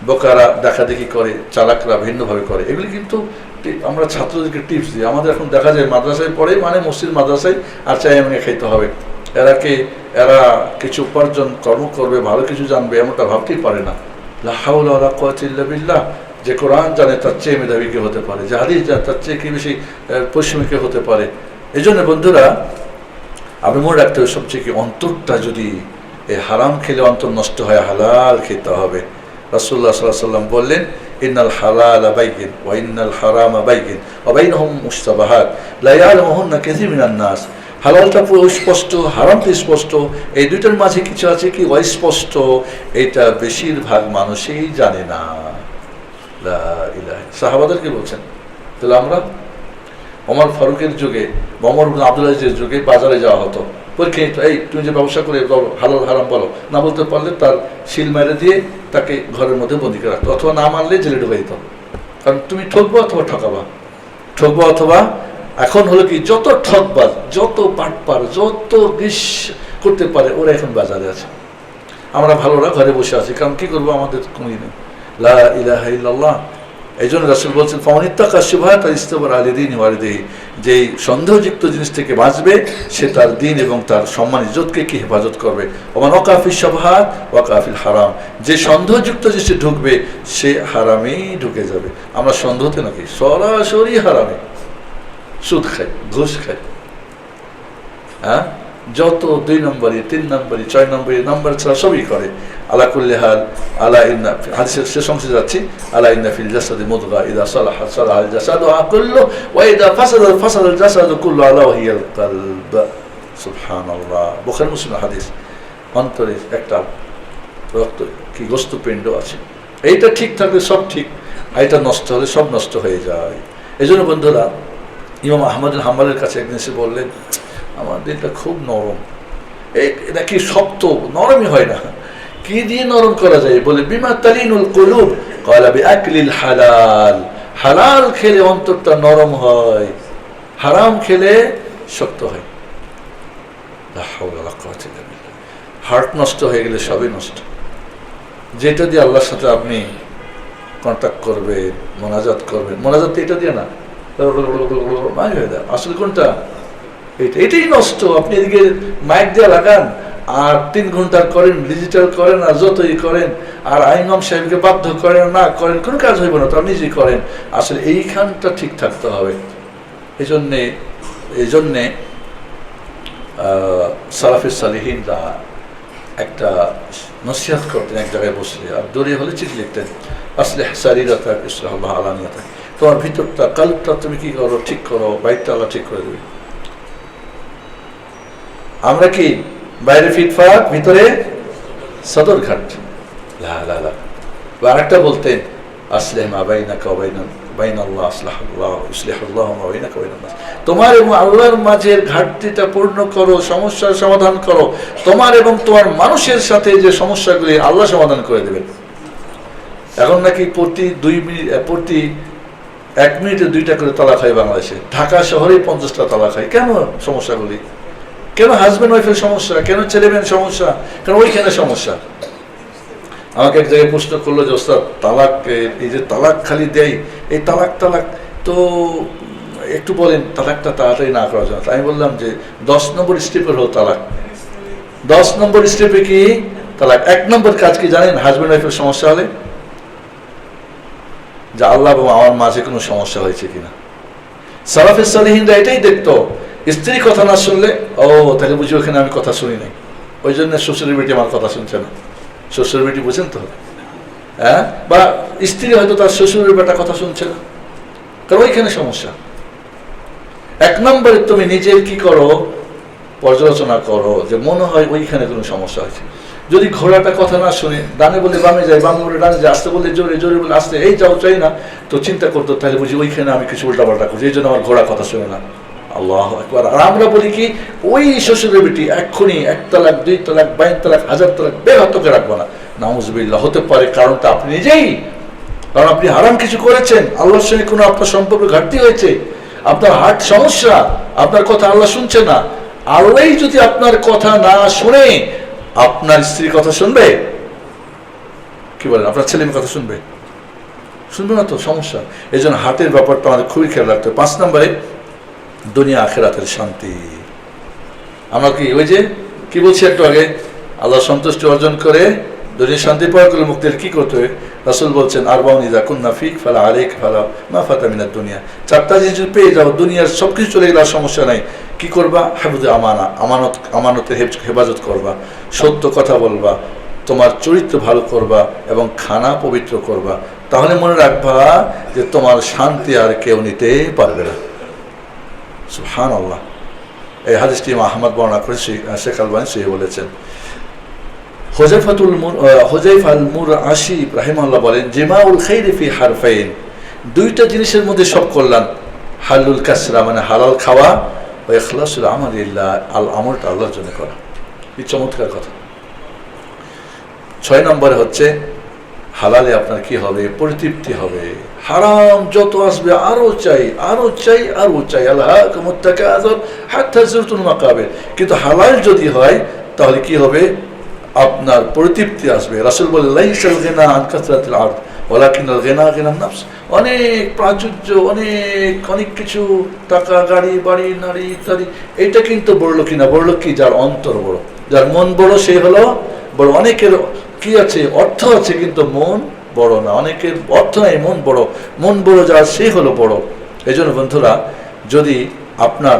বোকারা দেখাদেখি করে, চালাকরা ভিন্নভাবে করে। এগুলি কিন্তু আমরা ছাত্রদেরকে টিপস দিই। আমাদের এখন দেখা যায় মাদ্রাসায় পড়ে মানে মসজিদ মাদ্রাসায় আর চাই আমাকে খাইতে হবে। এরা কিছু উপার্জন কর্ম করবে, ভালো কিছু জানবে, এমনটা ভাবতেই পারে না। লা হাওলা ওয়ালা কুওয়াতা ইল্লা বিল্লাহ। যে কোরআন জানে তার চেয়ে মেধাবী কে হতে পারে, যে হাদিস জানে তার চেয়ে কি বেশি পরিশ্রমী কে হতে পারে। এই জন্য বন্ধুরা আপনি মনে রাখতে হবে, সবচেয়ে কি অন্তরটা যদি এই হারাম খেলে অন্তর নষ্ট হয়, হালাল খেতে হবে। রাসূলুল্লাহ সাল্লাল্লাহু আলাইহি ওয়াসাল্লাম বললেন, ইন্নাল হালালা বাইয়িন ওয়া ইন্নাল হারামা বাইয়িন ওয়া বাইনাহুম মুশতাবাহাত লা ইয়ালামুহুন্না কাসীরুম মিনান নাস। হালালটা পুরো স্পষ্ট, হারামটা স্পষ্ট, এই দুইটার মাঝে কিছু আছে কি অস্পষ্ট, এটা বেশিরভাগ মানুষই জানে না। লা ইলাহা। সাহাবাদেরকে বলছেন। তাহলে আমরা ওমর ফারুকের যুগে, ওমর ইবনে আব্দুল আজিজের যুগে বাজারে যাওয়া হতো, পরীক্ষা নিত, এই তুমি যে ব্যবসা করে বলো, হালাল হারাম বলো, না বলতে পারলে তার শিল মেরে দিয়ে তাকে ঘরের মধ্যে বন্দি করে রাখতো, অথবা না মানলে জেলে ঢুকাই দিত। কারণ তুমি ঠকবো অথবা ঠকাবা, ঠকবো অথবা। এখন হলো কি, যত ঠকবাজ, যত পাটপার, যত বিষ করতে পারে, ওরা এখন বাজারে আছে। আমরা ভালোরা ঘরে বসে আছি, কারণ কি করবো, আমাদের কোনোই নেই। লা ইলাহা ইল্লাল্লাহ। এই জন্য রাসূল বলছেন, ফামানিত্তাকা শুবহাত ইস্তাবরা আলা দীনি ওয়া ইরদিহি, যেই সন্দেহযুক্ত জিনিস থেকে বাঁচবে সে তার দিন এবং তার সম্মান ইজ্জতকে কি হেফাজত করবে। ওমান ওয়াকা ফি শুবহাত ওয়াকা ফিল হারাম, যে সন্দেহযুক্ত জিনিসে ঢুকবে সে হারামেই ঢুকে যাবে। আমরা সন্দেহতে নাকি সরাসরি হারামে, সুদ খাই, ঘুষ খাই, হ্যাঁ, যত 2 নম্বরই, 3 নম্বরই, 6 নম্বরই, নাম্বার ছাড়া সবই করে। আলা কুল্লি হাল, আলা ইন্না, হাদিসের শেষ অংশে যাচ্ছি, আলা ইন্না ফিল জাসাদি মুদগা ইযা সালাহাত সালাহাল জাসাদু কুল্লু ওয়া ইযা ফাসাদা ফাসাদাল জাসাদু কুল্লু আলা ওয়া হিয়াল কলব। সুবহানাল্লাহ। বুখারী মুসলিম হাদিস। অন্তরে একটা রক্ত কি গোস্তপিণ্ড আছে, এইটা ঠিক থাকলে সব ঠিক, এটা নষ্ট হলে সব নষ্ট হয়ে যায়। এই জন্য বন্ধুরা ইমাম আহমদ হাম্বলের কাছে একদিন এসে বললেন, আমার দিলটা খুব নরম, এটা কি শক্ত, নরমই হয় না, কি দিয়ে নরম করা যায়? বলে, বিমা তালিনুল কুলুব, ক্বালা বিআকলিল হালাল, হালাল খেলে অন্তরটা নরম হয়, হারাম খেলে শক্ত হয়। লা হাওলা ওয়ালা কুওয়াতা ইল্লা বিল্লাহ। হার্ট নষ্ট হয়ে গেলে সবই নষ্ট। যেটা দিয়ে আল্লাহর সাথে আপনি কন্ট্যাক্ট করবেন, মোনাজাত করবেন, মোনাজাত এটা দিয়ে না, আসলে কোনটা? এটাই নষ্ট। আপনি এদিকে মাইক দিয়ে লাগান আর 3 ঘন্টা করেন, ডিজিটাল করেন, আর যতই করেন, আর ইমাম সাহেবকে বাধ্য করেন, না করেন, কোনো কাজ হইব না, তো আপনি নিজেই করেন। আসলে এইখানটা ঠিক থাকতে হবে। এই জন্যে সালাফে সালিহিনরা একটা নসিহত করতেন এক জায়গায় বসলে, আর দূরে হলে চিঠি লিখতেন, আসলে সারিরাতা ইসলাহুল্লাহ আলানিয়াতা, তোমার ভিতরটা, কালটা তুমি কি করো, ঠিক করো, বাইরটা আল্লাহ ঠিক করে দেবে। আমরা কি বাইরে ফিটফাট, ভিতরে সদরঘাট। লা লা লা। আর একটা বলতেন, আসলিহ মা বাইনাকা ওয়া বাইনাল্লাহ ইসলিহুল্লাহু মা বাইনাকা ওয়া বাইনান নাস। তোমার এবং আল্লাহর মাঝের ঘাটতিটা পূর্ণ করো, সমস্যার সমাধান করো। তোমার এবং তোমার মানুষের সাথে যে সমস্যাগুলি আল্লাহ সমাধান করে দেবেন। এখন নাকি প্রতি 1 মিনিটে 2টা করে তালাক হয় বাংলাদেশে। ঢাকা শহরে 50টা তালাক হয়। কেন সমস্যাগুলি? কেন হাজব্যান্ড ওয়াইফের সমস্যা? কেন ছেলে মেয়ের সমস্যা? কেন ওইখানে সমস্যা? আমাকে এক জায়গায় প্রশ্ন করলো যে ওস্তাদ, তালাক, এই যে তালাক খালি দেয়, এই তালাক তো একটু বলেন তালাকটা তাড়াতাড়ি না করা যায়। আমি বললাম যে 10 নম্বর স্টেপের হলো তালাক। 10 নম্বর স্টেপে কি তালাক? 1 নম্বর কাজ কি জানেন? হাজব্যান্ড ওয়াইফের সমস্যা হলে যে আল্লাহ এবং আমার মাঝে কোনো সমস্যা হয়েছে কিনা। সালাফে সালেহিনরা এটাই দেখতো, স্ত্রী কথা না শুনলে ও তাহলে বুঝি ওখানে আমি কথা শুনি নাই, ওই জন্য শ্বশুরের বেটি আমার কথা শুনছে না। শ্বশুরের বেটি বুঝেন তো, হ্যাঁ? বা স্ত্রী হয়তো তার শ্বশুরের বেটা কথা শুনছে না, কারণ ওইখানে সমস্যা। 1 নম্বরে তুমি নিজের কি করো, পর্যালোচনা করো যে মনে হয় ওইখানে কোনো সমস্যা হয়েছে। যদি ঘোড়াটা কথা না শুনে ডানে বলে বামে যায়, বামে বলে ডানে যায়, আসতে বলে জোরে, জোরে বলে আসতে, এই যাও চাই না, তো চিন্তা করতো তাহলে বুঝি ওইখানে আমি কিছু উল্টাপাল্টা করছি, এই জন্য আমার ঘোড়া কথা শুনে না। আল্লাহু আকবার। আর আমরা বলি কি, ওই শ্বশুরের বেটি এক্ষুনি 1 তালাক 2 তালাক 22 তালাক 1000 তালাক বেহাতকে রাখবো না। নাউজুবিল্লাহ। হতে পারে কারণটা আপনি নিজেই, কারণ আপনি হারাম কিছু করেছেন, আল্লাহর সঙ্গে কোনো আপনার সম্পর্ক ঘাটতি হয়েছে, আপনার হার্ট সমস্যা, আপনার কথা আল্লাহ শুনছে না। আল্লাহ যদি আপনার কথা না শুনে আপনার স্ত্রীর কথা শুনবে? কি বলেন? আপনার ছেলের কথা শুনবে? শুনবে না তো, সমস্যা। এই জন্য হার্টের ব্যাপারটা আমাদের খুবই খেয়াল রাখতে হবে। 5 নম্বরে দুনিয়া আখিরাতের শান্তি। আমরা কি ওই যে কি বলছি একটু আগে, আল্লাহ সন্তুষ্টি অর্জন করে দুনিয়ার শান্তি পাওয়া গেলে মুক্তির কি করতে হবে? রাসূল বলছেন আরবাউন ইযা কুন্না ফিক ফালা আলাইক ফালা মা ফাতা মিনাদ দুনিয়া। 4টা জিনিস পেয়ে যাও, দুনিয়ার সবকিছু চলে গেলে আর সমস্যা নাই। কি করবা? হাফিজে আমানা, আমানতের হেফাজত করবা, সত্য কথা বলবা, তোমার চরিত্র ভালো করবা এবং খানা পবিত্র করবা। তাহলে মনে রাখবা যে তোমার শান্তি আর কেউ নিতে পারবে না। সুবহানাল্লাহ। এই হাদিসটি ইমাম আহমদ বর্ণনা করে শেখ আলবানী সহিহ বলেছেন। হুযাইফাতুল মুরআশি রাহিমাহুল্লাহ বলেন, জিমাউল খাইরি ফি হারফাইন, 2টা জিনিসের মধ্যে সব কল্যাণ। হালুল কাসরা মানে হালাল খাওয়া, ও ইখলাসুল আমালি লিল্লাহ, আমলটা আল্লাহর জন্য করা। এই চমৎকার কথা। 6 নম্বরে হচ্ছে হালালে আপনার কি হবে? পরিতৃপ্তি হবে। হারাম যত আসবে আরো চাই, আরো চাই, আরো চাই। আল্লাহকুমুত তাকাসুর হাত্তা যুরতুল মাকাবির। কিন্তু হালাল যদি হয় তাহলে কি হবে? আপনার পরিতৃপ্তি আসবে। রাসূল বলেন, লাইসাল গিনা আন কাসরাতিল আরদ ওয়ালাকিনাল গিনা গিনান নাফস। অনেক প্রাচুর্য, অনেক কিছু, টাকা, গাড়ি, বাড়ি, নারী ইত্যাদি, এটা কিন্তু বড়লোক কিনা। বড়লোক কি? যার অন্তর বড়, যার মন বড়, সে হলো বড়। অনেকের কি আছে? অর্থ আছে কিন্তু মন বড় না। অনেকের অর্থ নাই, মন বড়। মন বড় যার, সে হলো বড়। এই জন্য বন্ধুরা, যদি আপনার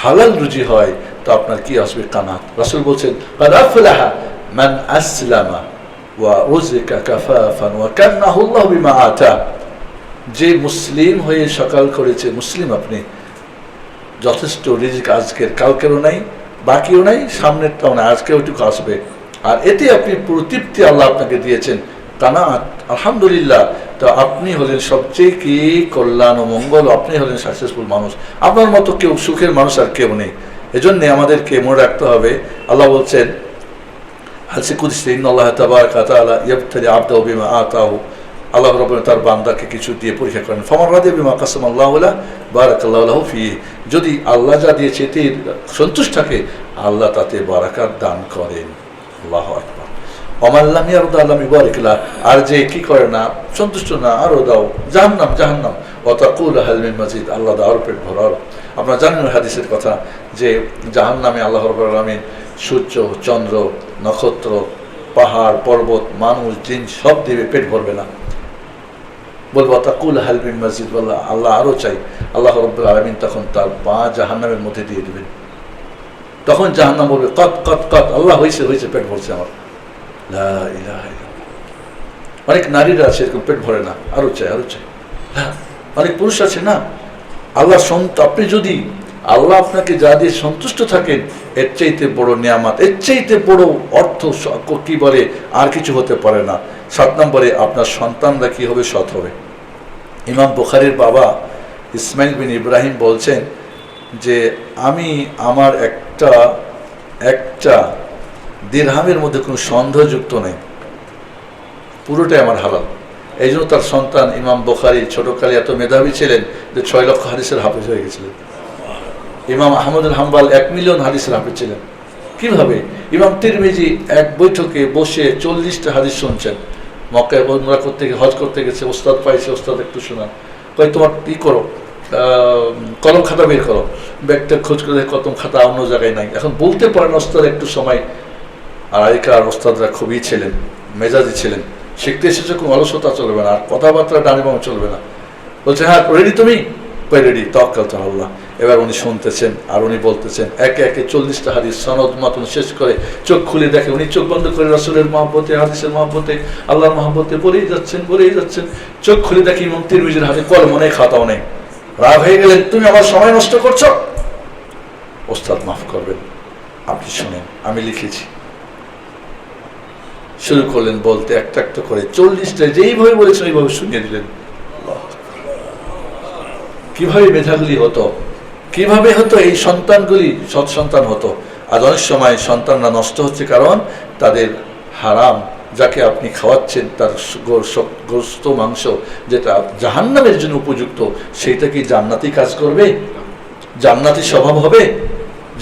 হালাল রুজি হয় তো আপনার কি আসবে? কানাত। রাসূল বলছেন, কাদ আফলাহা মান আসলামা ওয়া রুজিকা কাফাফান ওয়া কান্নাহু আল্লাহু বিমা আতা। যে মুসলিম হয়ে সকাল করেছে, মুসলিম আপনি, যথেষ্ট রিজিক আজকের, কালকেরও নাই, বাকিও নাই, সামনেরটাও নাই, আজকে ওইটুকু আসবে। আর এতে আপনি প্রতৃপ্তি আল্লাহ আপনাকে দিয়েছেন, কানাত, আলহামদুলিল্লাহ। তো আপনি হলেন সবচেয়ে কি কল্যাণ ও মঙ্গল, আপনি হলেন সাকসেসফুল মানুষ। আপনার মতো কেউ সুখের মানুষ আর কেউ নেই। এজন্য আমাদেরকে মনে রাখতে হবে, আল্লাহ বলছেন হাদিসে কুদসি, ইন্নাল্লাহ তাবারাকা ওয়া তাআলা ইয়াবতালি আবদাহু বিমা আতাহু। আল্লাহ রাব্বুল তার বান্দাকে কিছু দিয়ে পরীক্ষা করেন। ফামান রাদিয়া বিমা কাসামাল্লাহু লাহু বারাকাল্লাহু লাহু ফিহি। যদি আল্লাহ যা দিয়েছে এতে সন্তুষ্ট থাকে, আল্লাহ তাতে বারাকাত দান করেন। আল্লাহু আকবার। ওমান লাম ইয়ারদা লাম ইবারিক লাহ। আর যে কি করে না, সন্তুষ্ট না, আরো দাও, জাহান্নাম, জাহান্নাম। ওয়া তাকুল হাল মিন মাজিদ, আল্লাহ দাও, পেট ভরাও। আপনারা জানেন হাদিসের কথা যে জাহান্নামে আল্লাহ রাব্বুল আলামিন সূর্য, চন্দ্র, নক্ষত্র, পাহাড়, পর্বত, মানুষ, জিন সব দিবে, পেট ভরবে না। বলবো তাকুল হাল মিন মাজিদ, বললা আল্লাহ আরো চাই। আল্লাহ রাব্বুল আলামিন তখন তার পা জাহান্নামের মধ্যে দিয়ে দিবেন। তখন জাহান্নাম বলবে, কত কত কত, আল্লাহ হয়েছে হয়েছে, পেট ভরছে আমার। লা ইলাহা ইল্লাল্লাহ। অনেক নারীরা আছে এরকম, পেট ভরে না, আরো চাই, আরো চাই। অনেক পুরুষ আছে না, আল্লাহ আপনি যদি আল্লাহ আপনাকে যা দিয়ে সন্তুষ্ট থাকেন, এর চাইতে বড় নিয়ামত, এর চাইতে বড় অর্থ কি বলে আর কিছু হতে পারে না। 7 নম্বরে আপনার সন্তানরা কি হবে? সৎ হবে। ইমাম বুখারীর বাবা ইসমাইল বিন ইব্রাহিম বলছেন যে আমি আমার একটা দিরহামের মধ্যে কোনো সন্দেহযুক্ত নেই, পুরোটাই আমার হালাল। এই জন্য তার সন্তান ইমাম বুখারী ছোটকালে এত মেধাবী ছিলেন যে 6 লক্ষ হাদিসের হাফেজ হয়ে গেছিলেন। ইমাম আহমদুল হাম্বাল 1 মিলিয়ন হাদিসের হাফেজ ছিলেন। কিভাবে? ইমাম তিরমিজি এক বৈঠকে বসে 40টা হাদিস শুনছেন। মক্কায় উমরা করতে গিয়ে, হজ করতে গেছে, ওস্তাদ পাইছে, ওস্তাদ একটু শোনান, কয় তোমার কি করো, কলম খাতা বের করো। ব্যাগটা খোঁজ করে কলম খাতা অন্য জায়গায় নাই। এখন বলতে পারেন ওস্তাদ একটু সময়। আর আগেকার ওস্তাদরা খুবই ছিলেন, মেজাজি ছিলেন। শিখতে এসেছে, কোনো অলসতা চলবে না, আর কথাবার্তা ডানে বামে চলবে না। বলছে হ্যাঁ রেডি তুমি? কই রেডি, তাওয়াক্কাল তো আল্লাহ। এবার উনি শুনতেছেন আর উনি বলতেছেন, একে একে 40টা হাদিস সনদ মতন শেষ করে চোখ খুলে দেখে, উনি চোখ বন্ধ করে রাসূলের মহব্বতে, হাদিসের মহব্বতে, আল্লাহর মহব্বতে বলেই যাচ্ছেন। চোখ খুলে দেখি ইমাম তিরমিজির হাতে কলম নেই, খাতাও নেই। রাগ হয়ে গেলেন, তুমি আমার সময় নষ্ট করছো। ওস্তাদ মাফ করবেন, আপনি শুনেন, আমি লিখেছি। শুরু করলেন বলতে, একটা একটা করে 40টা যেইভাবে বলেছেন ওইভাবে শুনিয়ে দিলেন। কিভাবে মেধাগুলি হতো, কিভাবে হতো এই সন্তানগুলি সৎ সন্তান হতো। আজ অনেক সময় সন্তানরা নষ্ট হচ্ছে কারণ তাদের হারাম যাকে আপনি খাওয়াচ্ছেন, তার গোশত মাংস যেটা জাহান্নামের জন্য উপযুক্ত, সেইটা কি জান্নাতি কাজ করবে? জান্নাতি স্বভাব হবে?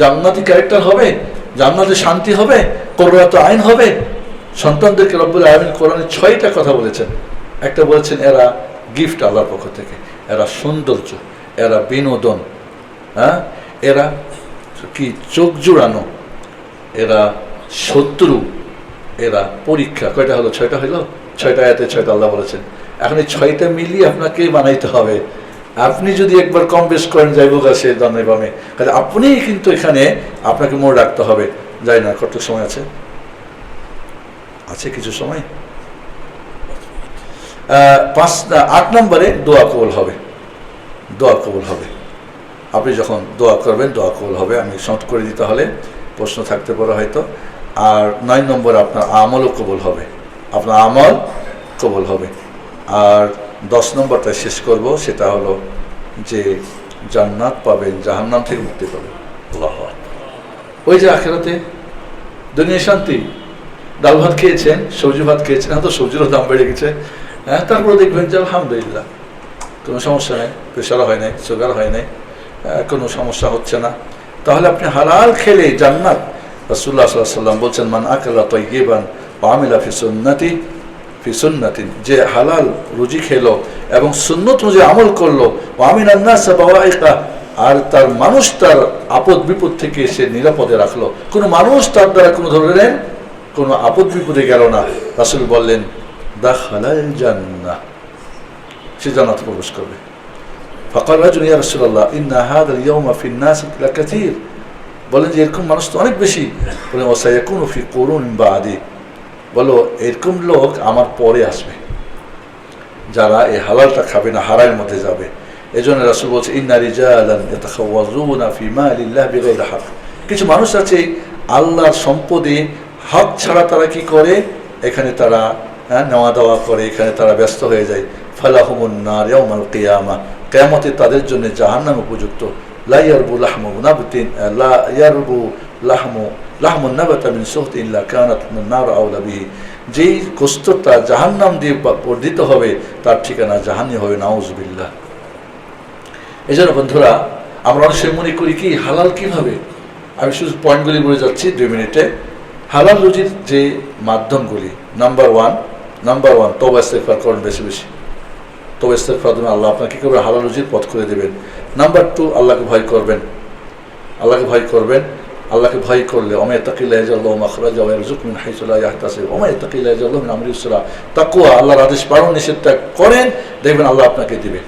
জান্নাতি ক্যারেক্টার হবে? জান্নাতে শান্তি হবে? কোরআত আইন হবে? সন্তানদেরকে রব্বুল আলামিন কোরআনে 6টা কথা বলেছেন। একটা বলেছেন এরা গিফট আল্লাহর পক্ষ থেকে, এরা সৌন্দর্য, এরা বিনোদন, হ্যাঁ, এরা কি চোখ জুড়ানো, এরা শত্রু, এরা পরীক্ষা। কয়টা হলো? 6টা হইল। 6টা আয়াতে 6টা আল্লাহ বলেছেন। এখন এই 6টা মিলিয়ে আপনাকে বানাইতে হবে। আপনি যদি একবার কম বেশ করেন যাইবো গাছে দানে বামে, তাহলে আপনি কিন্তু এখানে আপনাকে মনে রাখতে হবে। যাই না, কত সময় আছে? কিছু সময়। 8 নম্বরে দোয়া কবুল হবে। দোয়া কবুল হবে। আপনি যখন দোয়া করবেন দোয়া কবুল হবে। আমি শর্ট করে দিতে হলে প্রশ্ন থাকতে পারে হয়তো। আর 9 নম্বরে আপনার আমলও কবুল হবে, আপনার আমল কবুল হবে। আর 10 নম্বরটা শেষ করব, সেটা হলো যে জান্নাত পাবেন, জাহান্নাম থেকে মুক্তি পাবেন। আল্লাহু আকবার। ওই যে আখিরাতে দুনিয়া শান্তি, ডাল ভাত খেয়েছেন, সবজি ভাত খেয়েছেন, হয়তো সবজিরও দাম বেড়ে গেছে, হ্যাঁ, তারপরে দেখবেন যে আলহামদুলিল্লাহ কোনো সমস্যা নেই, প্রেশার হয় নাই, সুগার হয় নাই, কোনো সমস্যা হচ্ছে না। তাহলে আপনি হালাল খেলে জান্নাত। রাসূলুল্লাহ সাল্লাল্লাহু আলাইহি ওয়াসাল্লাম বলছেন, মান আকালা তাইয়িবান ওয়া আমিলা ফি সুন্নাতিন, যে হালাল রুজি খেলো এবং সুন্নত অনুযায়ী আমল করলো, ওয়া আমিনান নাস বাওয়াইকা, আর তার মানুষ তার আপদ বিপদ থেকে সে নিরাপদে রাখলো। কোনো মানুষ তার দ্বারা কোনো ধরনের কোনো আপদ বিপদে গেল না। রাসূল বললেন দাখালাল জান্নাহ, সে জান্নাতে প্রবেশ করবে। ফাকাল রাজুল ইয়া রাসূলুল্লাহ ইন্না হাযাল ইয়াওমা ফিন নাস লাকাসীর, বলেন যে এরকম মানুষ তো অনেক বেশি। বলেন ওয়াসায়াকুনু ফি কুরুন বাদি, বলো এরকম লোক আমার পরে আসবে যারা এই হালালটা খাবে না, হারামের মধ্যে যাবে। এজন্য রাসূল বলছে ইন্না রিজালান ইয়াতাখাওয়াজুনা ফি মালিল্লাহ বিগাইরি হক, কিছু মানুষ আছে আল্লাহর সম্পদে হক ছাড়া তারা কি করে, এখানে তারা নেওয়া দেওয়া করে, এখানে তারা ব্যস্ত হয়ে যায়। ফালাহুমুন নার ইয়াউমাল কিয়ামাহ, কিয়ামতে তাদের জন্য জাহান্নাম উপযুক্ত। লা ইয়ারবু লাহমু নাবতিন, লা ইয়ারবু লাহমু নাবাতা মিন সুহতি ইল্লা কানাত নার আওলা বিহি, যেই গোশতটা জাহান্নাম দিয়ে বর্ধিত হবে তার ঠিকানা জাহান্নাম হবে, নাউযুবিল্লাহ। এজন্য বন্ধুরা, আমরা অনেক সময় মনে করি কি হালাল কিভাবে, আমি শুধু পয়েন্টগুলি বলে যাচ্ছি 2 মিনিটে। হালাল রুজির যে মাধ্যমগুলি, নাম্বার ওয়ান তওবা ইস্তেগফার করুন বেশি বেশি। তওবা ইস্তেগফার দ্বারা আল্লাহ আপনাকে কি করবে, হালাল রুজির পথ করে দেবেন। নাম্বার 2, আল্লাহকে ভয় করবেন। আল্লাহকে ভয় করলে ওয়া ইয়াত্তাকিল্লাহা ইয়াজআল্লাহু মাখরাজা ওয়া ইয়ারযুকহু মিন হাইসু লা ইয়াহতাসিব ওয়া মা ইয়াত্তাকিল্লাহা ইয়াজআল্লাহু মিন আমরিহি ইসরা। তাকওয়া, আল্লাহর আদেশ পালন নিষেধ ত্যাগ করেন, দেখবেন আল্লাহ আপনাকে দিবে।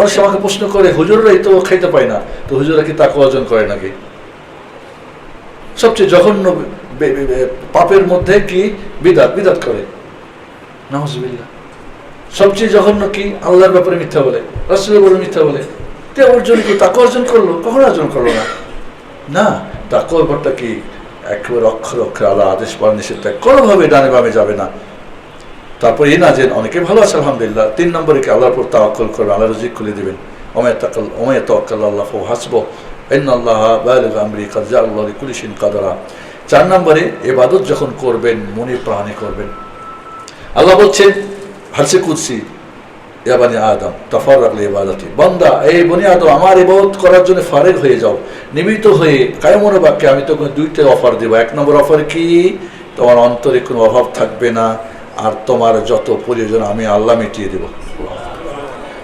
অনেক সময় আমাকে প্রশ্ন করে, হুজুররাই তো খাইতে পায় না, তো হুজুররা কি তাকওয়া অর্জন করে নাকি? সবচেয়ে জঘন্য পাপের মধ্যে কি বিদআত করে, নাউযুবিল্লাহ। সবচেয়ে জঘন্য কি, আল্লাহর ব্যাপারে মিথ্যা বলে, রাসূলের ব্যাপারে মিথ্যা বলে। তে অর্জন কি তাকওয়া অর্জন করলো? কখনো অর্জন করলো না। তাকওয়ার ব্যাপারটা কি, একেবারে অক্ষরে অক্ষরে আল্লাহ আদেশ পালন নিষেধ ত্যাগ কোনোভাবে ডানে বামে যাবে না। তারপর এই না যে অনেকে ভালো আছে আলহামদুলিল্লাহ। 3 নম্বরে কি আল্লাহর উপর তাওয়াক্কুল করবেন, আল্লাহ রিজিক খুলে দিবেন। ওয়া ইয়াতাওয়াক্কাল আল্লাহু হাসবুহু ইন্নাল্লাহা বালিগু আমরিহি ক্বাদ জাআলাল্লাহু লিকুল্লি শাইইন কাদরা। 4 নম্বরে ইবাদত যখন করবেন মনে প্রাণে করবেন। আল্লাহ বলছেন হাদিসে কুদসি, ইয়া বানি আদম তাফাররাক লিইবাদাতি, বান্দা এই বনি আদম আমার ইবাদত করার জন্য ফারেগ হয়ে যাও, নিমিত হয়ে কায়মন বাক্যে আমি তোকে 2টা অফার দেব। 1 নম্বর অফার কি, তোমার অন্তরে কোনো অভাব থাকবে না, আর তোমার যত প্রয়োজন আমি আল্লাহ মিটিয়ে দেব।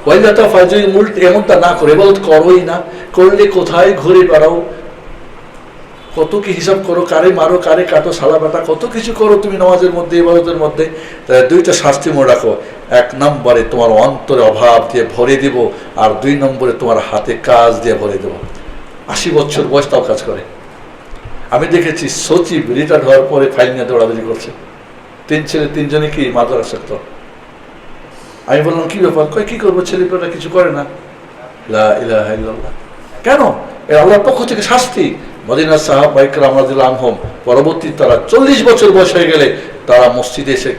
ওয়াইদাতা ফাজুল মুল্ট, এমনটা না করে ইবাদত করোই না, করলে কোথায় ঘুরে বেড়াও, কত কি হিসাব করো, কারে মারো কারে কাটো সালা বাটা, কত কিছু করো তুমি নামাজের মধ্যে ইবাদতের মধ্যে। 2টা শাস্তি মনে রাখো, 1 নম্বরে তোমার অন্তরে অভাব দিয়ে ভরে দিব, আর 2 নম্বরে তোমার হাতে কাজ দিয়ে ভরে দেব। 80 বছর বয়স তাও কাজ করে। আমি দেখেছি সচিব রিটায়ার্ড হওয়ার পরে ফাইল নিয়ে দৌড়াদৌড়ি করছে। 3 ছেলে 3 জনে কি মাদ্রাসা। আমি বললাম কি ব্যাপার, কয় কি করবো, ছেলেপেলা কিছু করে না। লা ইলাহা ইল্লাল্লাহ। কেন? এর আল্লাহর পক্ষ থেকে শাস্তি। মদিনার সাহাবা ইকরাম রাদিয়াল্লাহু আনহুম পরবর্তী তারা 40 বছর বয়স হয়ে গেলে তারা মসজিদে এসে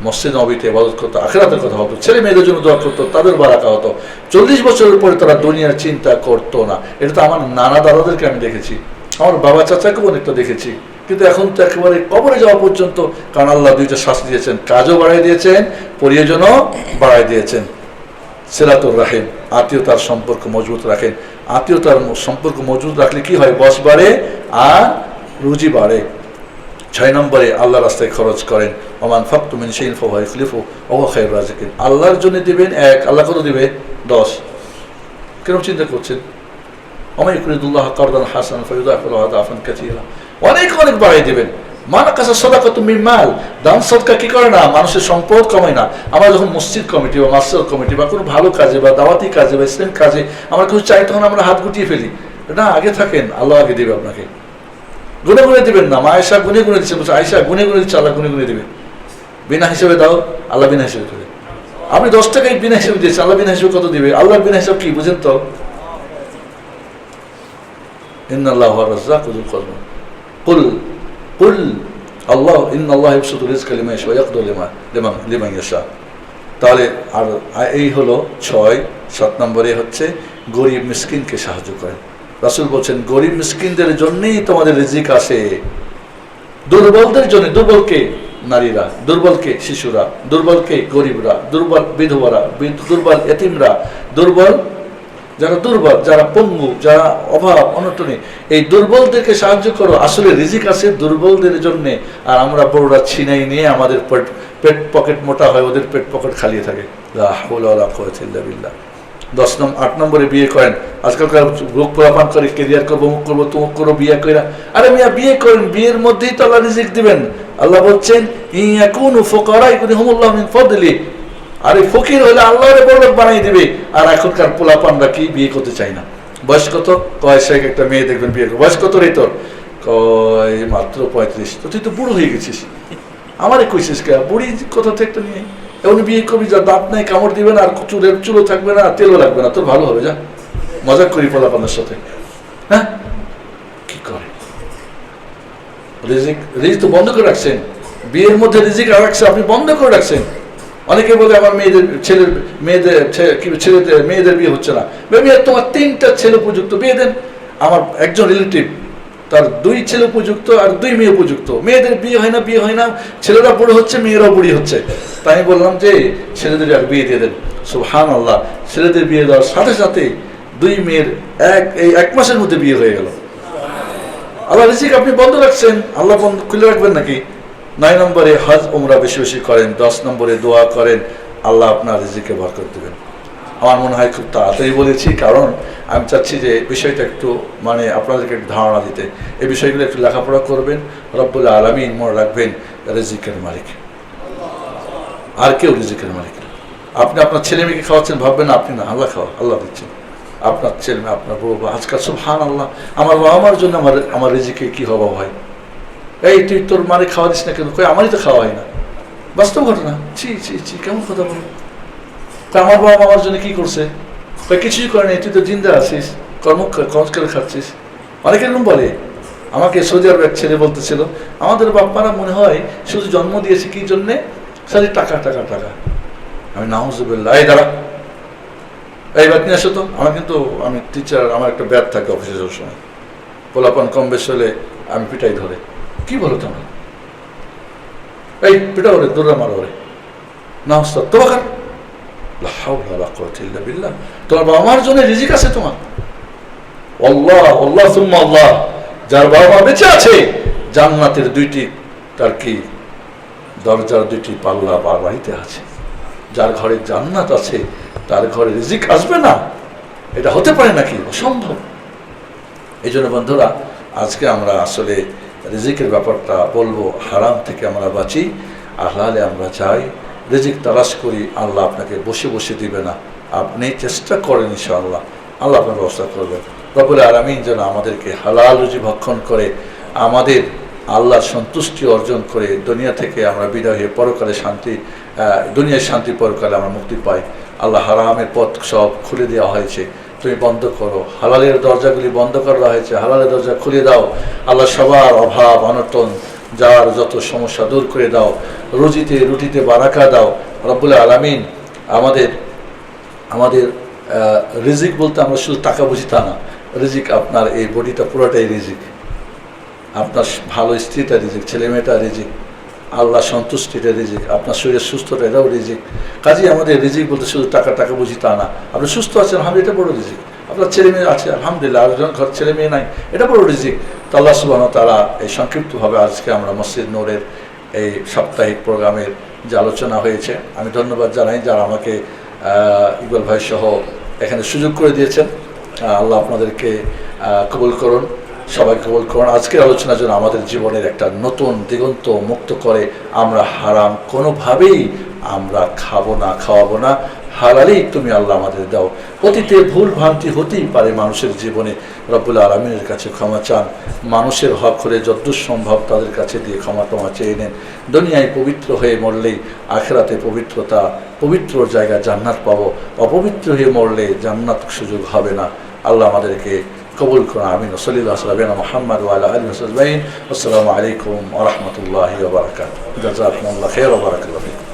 মসজিদ নববীতে ইবাদত করতো, আখিরাতের কথা হতো, ছেলে মেয়েদের জন্য দোয়া করতো, তাদের বারাকা হতো। 40 বছরের পরে তারা দুনিয়ার চিন্তা করতো না। এটা তো আমার নানা দাদাদেরকে আমি দেখেছি, আমার বাবা চাচাকেও অনেকটা দেখেছি। কিন্তু এখন তো একেবারে কবরে যাওয়া পর্যন্ত, কারণ আল্লাহ 2টা শাস্তি দিয়েছেন, কাজও বাড়াই দিয়েছেন, প্রয়োজনও বাড়াই দিয়েছেন। সিলাতুর রাহিম, আত্মীয়তার সম্পর্ক মজবুত রাখেন। আত্মীয়তার সম্পর্ক মজবুত রাখলে কি হয়, বয়স বাড়ে আর রুজি বাড়ে। 6 নম্বরে আল্লাহ রাস্তায় খরচ করেন। ওমান ফাকতু মিন শাইইন ফাহুয়া ইখলিফুহু ওয়া হুয়া খায়রুর রাজিকিন। আল্লাহর জন্য দিবেন 1, আল্লাহ কত দিবে 10। কেন চিন্তা করছেন? ওয়া ইউরিদুল্লাহ কারদান হাসানান ফায়ুদাইফু লাহু আদাফান কাসীরা, অনেক অনেক বাড়াই দিবেন। মানাকাসা সাদাকাতু মিন মাল, দান সদকা কি করে না, মানুষের সম্পদ কমায় না। আমরা যখন মসজিদ কমিটি বা মাসজিদ কমিটি বা কোনো ভালো কাজে বা দাওয়াতি কাজে বা ইসলাম কাজে আমরা কিছু চাই, তখন আমরা হাত গুটিয়ে ফেলি। না, আগে থাকেন, আল্লাহ আগে দেবে আপনাকে। গুনে গুনে দিবেন না। মা আয়েশা গুনে গুনে দিচ্ছে, আয়েশা গুনে গুনে দিচ্ছে, আল্লাহ গুনে গুনে দিবে। বিনা হিসেবে দাও, আল্লাহ বিনা হিসেবে দেবে। আপনি 10 টাকায় বিনা হিসেবে দিয়েছেন, আল্লাহ বিনা হিসেবে কত দিবে? আল্লাহ বিনা হিসাব কি বুঝেন তো? ইন্নাল্লাহু হুয়ার রাজ্জাকু যুল কুওয়া। কুল কুল আল্লাহ ইন্নাল্লাহা ইয়াবসুতু রিজকা লিমান ইয়াশা ওয়া ইয়াকদিরু লিমান ইয়াশা। তাহলে আর এই হলো 6। 7 নম্বরে হচ্ছে গরিব মিসকিনকে সাহায্য করেন। রাসূল বলছেন গরিব মিসকিনদের জন্যই তোমাদের রিজিক আসে, দুর্বলদের জন্য। দুর্বলকে নারীরা, দুর্বলকে শিশুরা, দুর্বলকে গরিবরা, দুর্বল বিধবারা, দুর্বল এতিমরা, দুর্বল যারা দুর্বল, যারা পঙ্গু, যারা অভাব অনটনে, এই দুর্বলদেরকে সাহায্য করো। আসলে রিজিক আছে দুর্বলদের জন্য। আর আমরা বড়রা ছিনাই নিয়ে আমাদের পেট পকেট মোটা হয়, ওদের পেট পকেট খালি থাকে। লা হাওলা ওয়ালা কুওয়াতা ইল্লা বিল্লাহ। 8 নম্বরে বিয়ে করেন। আজকালকার লোক পোলাপান করে ক্যারিয়ার করবো, মুখ করবো, তুমুক করবো, বিয়ে কইরা। আরে মিয়া বিয়ে করেন, বিয়ের মধ্যেই তো আল্লাহ রিজিক দিবেন। আল্লাহ বলছেন ইয়াকুনু ফুকারা ইউগনিহুমুল্লাহু মিন ফাদলি। আরে ফকির হলে আল্লাহরে বড়লোক বানাই দিবে। আর এখনকার পোলাপানরা কি বিয়ে করতে চায় না। বয়স কত? কয় শেখ একটা মেয়ে দেখবেন বিয়ে। বয়স কত রে তোর? কয় মাত্র 35। তো তুই তো বুড়ো হয়ে গেছিস। আমারে কইছিস কে? বুড়ি কোথা থেকে একটা নিয়ে এমন বিয়ে করবি যা দাঁত নাই, কামড় দিবে না, আর চুলও থাকবে না, তেলও লাগবে না, তোর ভালো হবে। যা মজা করি পোলাপানের সাথে। হ্যাঁ, কি করে? রিজিক তো বন্ধ করে রাখছেন। বিয়ের মধ্যে রিজিক রাখছে, আপনি বন্ধ করে রাখছেন। অনেকে বলে আমার মেয়েদের বিয়ে হচ্ছে না। তোমার 3টা ছেলে উপযুক্ত, বিয়ে দেন। আমার একজন রিলেটিভ, তার 2 ছেলে উপযুক্ত আর 2 মেয়ে উপযুক্ত। মেয়েদের বিয়ে হয় না, ছেলেরা বুড়ো হচ্ছে, মেয়েরাও বুড়ি হচ্ছে। তাই আমি বললাম যে ছেলেদের আর বিয়ে দিয়ে দেন। সুবহানাল্লাহ, ছেলেদের বিয়ে দেওয়ার সাথে সাথে 2 মেয়ের এই 1 মাসের মধ্যে বিয়ে হয়ে গেল। আল্লাহ রিজিক আপনি বন্ধ রাখছেন, আল্লাহ বন্ধ খুলে রাখবেন নাকি? 9 নম্বরে হজ উমরা বেশি বেশি করেন। 10 নম্বরে দোয়া করেন, আল্লাহ আপনার রিজিকে বরকত দেবেন। আমার মনে হয় খুব তাড়াতাড়ি বলেছি, কারণ আমি চাচ্ছি যে বিষয়টা একটু আপনাদেরকে একটু ধারণা দিতে। এই বিষয়গুলো একটু লেখাপড়া করবেন। রব্বুল আলামিন মনে রাখবেন রিজিকের মালিক, আর কেউ রিজিকের মালিক। আপনি আপনার ছেলে মেয়েকে খাওয়াচ্ছেন, ভাববেন আপনি না, আল্লাহ আল্লাহ দিচ্ছেন। আপনার ছেলে মেয়ে, আপনার বউ, আজকাল সুবহানাল্লাহ, আমার বাবা মার জন্য আমার রিজিকে কি হওয়া হয়। এই তুই তোর মারে খাওয়া দিস না কেন? কই আমারই তো খাওয়া হয় না। বাস্তব ঘটনা। ছি কেমন কথা বলো। তা আমার বাবা আমার জন্য কি করছে? কিছুই করে নাই, তুই তো জিন্দা আছিস, কর্ম করে খাচ্ছিস। অনেকে এরকম বলে। আমাকে সৌদি আরব এক ছেলে বলতেছিল, আমাদের বাপ্পারা মনে হয় শুধু জন্ম দিয়েছে কি জন্যে, খালি টাকা টাকা টাকা। আমি নাউজুবিল্লাহ, এই দাঁড়া, এই ব্যাট নিয়ে আসো তো। আমি টিচার, আমার একটা ব্যাট থাকে অফিসে সব সময়, পোলাপান কম বেশ হলে আমি পিটাই ধরে, কি বলো তোমরা, এই পিটা ওরে, দৌড়া মারো ওরে, না ওস্তাদ তো বাকার, তোমার বাবা মার জন্য রিজিক আছে তোমার, আল্লাহ আল্লাহ সুম্মা আল্লাহ, যার বাবা মা বেঁচে আছে জান্নাতের দুইটি তার কি দরজার দুইটি পাল্লা বাড়িতে আছে, যার ঘরে জান্নাত আছে তার ঘরে রিজিক আসবে না, এটা হতে পারে নাকি? অসম্ভব। এই জন্য বন্ধুরা, আজকে আমরা আসলে রিজিকের ব্যাপারটা বলবো, হারাম থেকে আমরা বাঁচি, হালালে আমরা চাই, রিজিক তালাশ করি। আল্লাহ আপনাকে বসে বসে দিবে না, আপনি চেষ্টা করেন, ইনশাআল্লাহ আল্লাহ আপনার ব্যবস্থা করবেন। রব্বুল আলামিন যেন আমাদেরকে হালাল রুজি ভক্ষণ করে আমাদের আল্লাহর সন্তুষ্টি অর্জন করে দুনিয়া থেকে আমরা বিদায় হয়ে পরকালে শান্তি, দুনিয়ায় শান্তি, পরকালে আমরা মুক্তি পাই। আল্লাহ হারামের পথ সব খুলে দেওয়া হয়েছে, তুমি বন্ধ করো, হালালের দরজাগুলি বন্ধ করা হয়েছে, হালালের দরজা খুলে দাও। আল্লাহ সবার অভাব অনটন, যার যত সমস্যা দূর করে দাও, রুটিতে বারাকা দাও। রব্বুল আলামিন আমাদের রিজিক বলতে আমরা শুধু টাকা বুঝি তা না, রিজিক আপনার এই বডিটা পুরোটাই রিজিক, আপনার ভালো স্ত্রীটা রিজিক, ছেলে মেয়েটা রিজিক, আল্লাহ সন্তুষ্টিটা রিজিক, আপনার শরীরের সুস্থতা এটাও রিজিক। কাজেই আমাদের রিজিক বলতে শুধু টাকা টাকা বুঝি তা না, আপনি সুস্থ আছেন আলহামদুলিল্লাহ, এটা বড় রিজিক। আপনার ছেলে মেয়ে আছে আলহামদুলিল্লাহ, আরেকজন ঘর ছেলে মেয়ে নাই, এটা বড় রিজিক। তো আল্লাহ সুবহানাহু ওয়া তাআলা এই সংক্ষিপ্তভাবে আজকে আমরা মসজিদ নূরের এই সাপ্তাহিক প্রোগ্রামের যে আলোচনা হয়েছে, আমি ধন্যবাদ জানাই যারা আমাকে ইকবাল ভাই সহ এখানে সুযোগ করে দিয়েছেন। আল্লাহ আপনাদেরকে কবুল করুন, সবাই কবুল করুন। আজকের আলোচনা যেন আমাদের জীবনের একটা নতুন দিগন্ত মুক্ত করে, আমরা হারাম কোনোভাবেই আমরা খাবো না, খাওয়াবো না, হালালেই তুমি আল্লাহ আমাদের দাও। অতীতে ভুল ভ্রান্তি হতেই পারে মানুষের জীবনে, রব্বুল আলামিনের কাছে ক্ষমা চান, মানুষের হক হলে যতদূর সম্ভব তাদের কাছে দিয়ে ক্ষমা চেয়ে নেন। দুনিয়ায় পবিত্র হয়ে মরলেই আখিরাতে পবিত্র জায়গা জান্নাত পাবো, অপবিত্র হয়ে মরলে জান্নাত সুযোগ হবে না। আল্লাহ আমাদেরকে কবুল করুন, আমিন। সাল্লাল্লাহু আলাইহি ওয়া সাল্লাম মুহাম্মদ ওয়া আলা আলিহি ওয়া সাহবিহি। আসসালামু আলাইকুম ওয়া রাহমাতুল্লাহি ওয়া বারাকাতুহু। জাযাকুমুল্লাহু খাইরান ওয়া বারাকাতুহু।